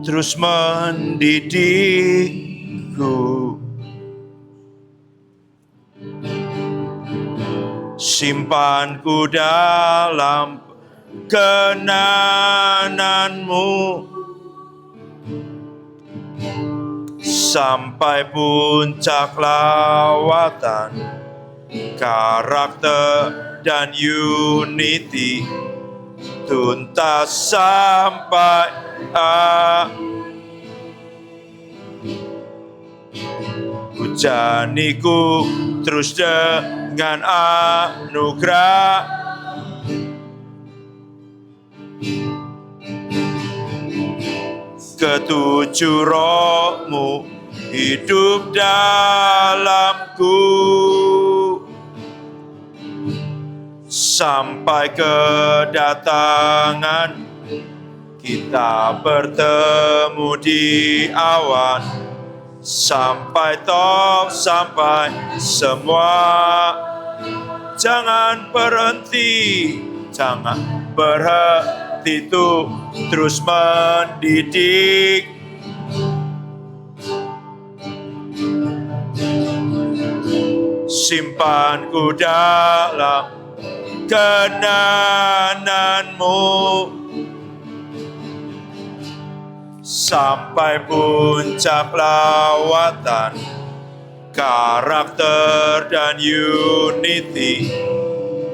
terus mendidikku. Simpanku dalam kenananmu. Sampai puncak lawatan karakter dan unity. Tuntas sampai hujaniku terus dengan anugerah. Ketujuh rohmu hidup dalamku. Sampai kedatangan kita bertemu di awan. Sampai top, sampai semua. Jangan berhenti, jangan berhenti tuh terus mendidik. Simpanku dalam kenananmu. Sampai puncak lawatan karakter dan unity.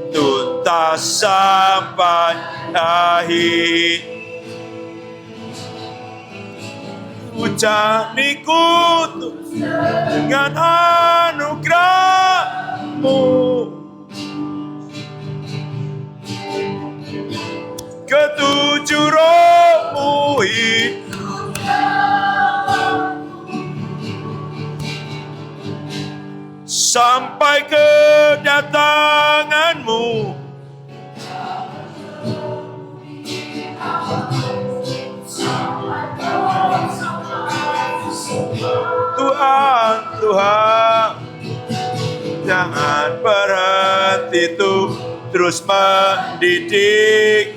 Tuntas sampai akhir. Hujaniku dengan anugerah-Mu. Ketujuh rohmu hidup sampai kedatangan-Mu. Tuhan, Tuhan, jangan berhenti tuh terus mendidik.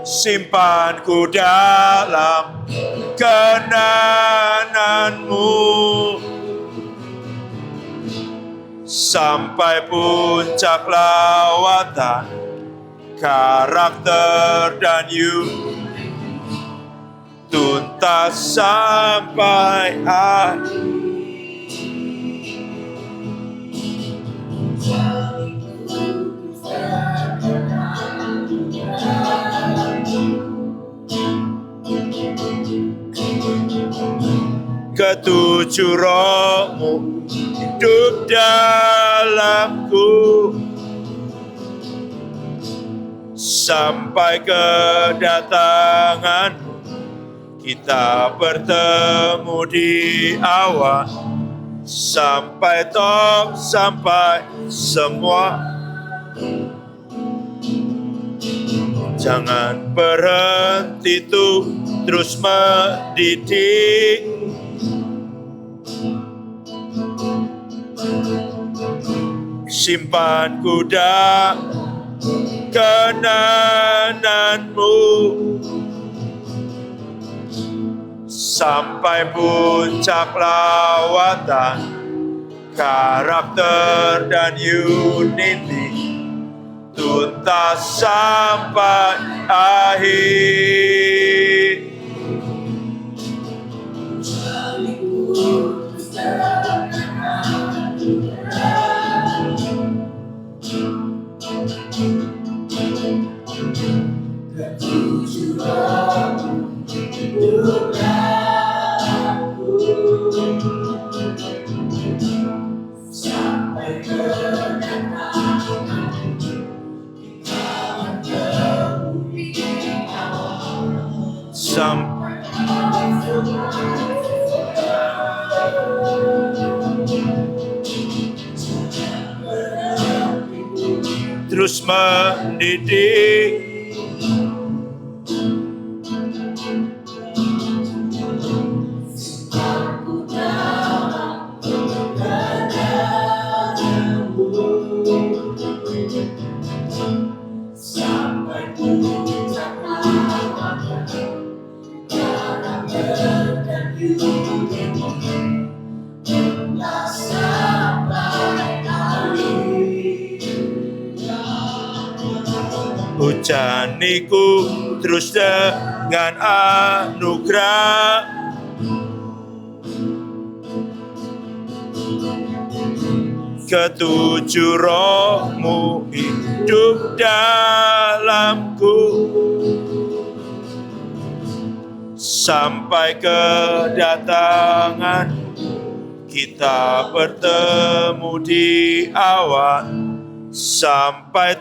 Simpanku dalam kenananmu. Sampai puncak lawatan karakter dan tuntas tuntas sampai akhir. Ketujuh rohmu hidup dalamku sampai kedatangan kita bertemu di awan sampai top sampai semua. Jangan berhenti tuh terus mendidik. Simpan kuda kenananmu sampai puncak lawatan karakter dan unity tuntas sampai akhir. Terus mendidik. Hujaniku terus dengan anugerah, ketujuh rohmu hidup dalamku sampai kedatangan kita bertemu di awan sampai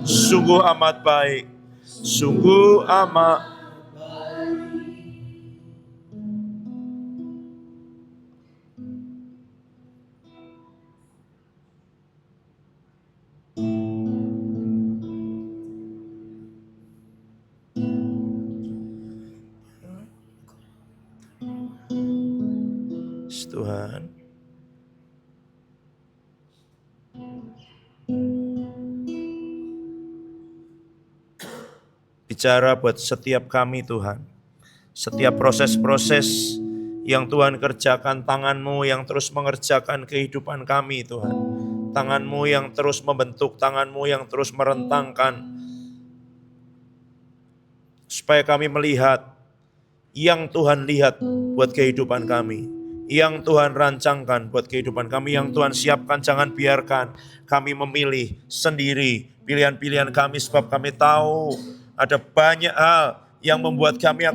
sungguh amat baik, sungguh amat. Tuhan, bicara buat setiap kami Tuhan. Setiap proses-proses yang Tuhan kerjakan, tangan-Mu yang terus mengerjakan kehidupan kami Tuhan. Tangan-Mu yang terus membentuk, tangan-Mu yang terus merentangkan. Supaya kami melihat yang Tuhan lihat buat kehidupan kami. Yang Tuhan rancangkan buat kehidupan kami, yang Tuhan siapkan. Jangan biarkan kami memilih sendiri pilihan-pilihan kami, sebab kami tahu ada banyak hal yang membuat kami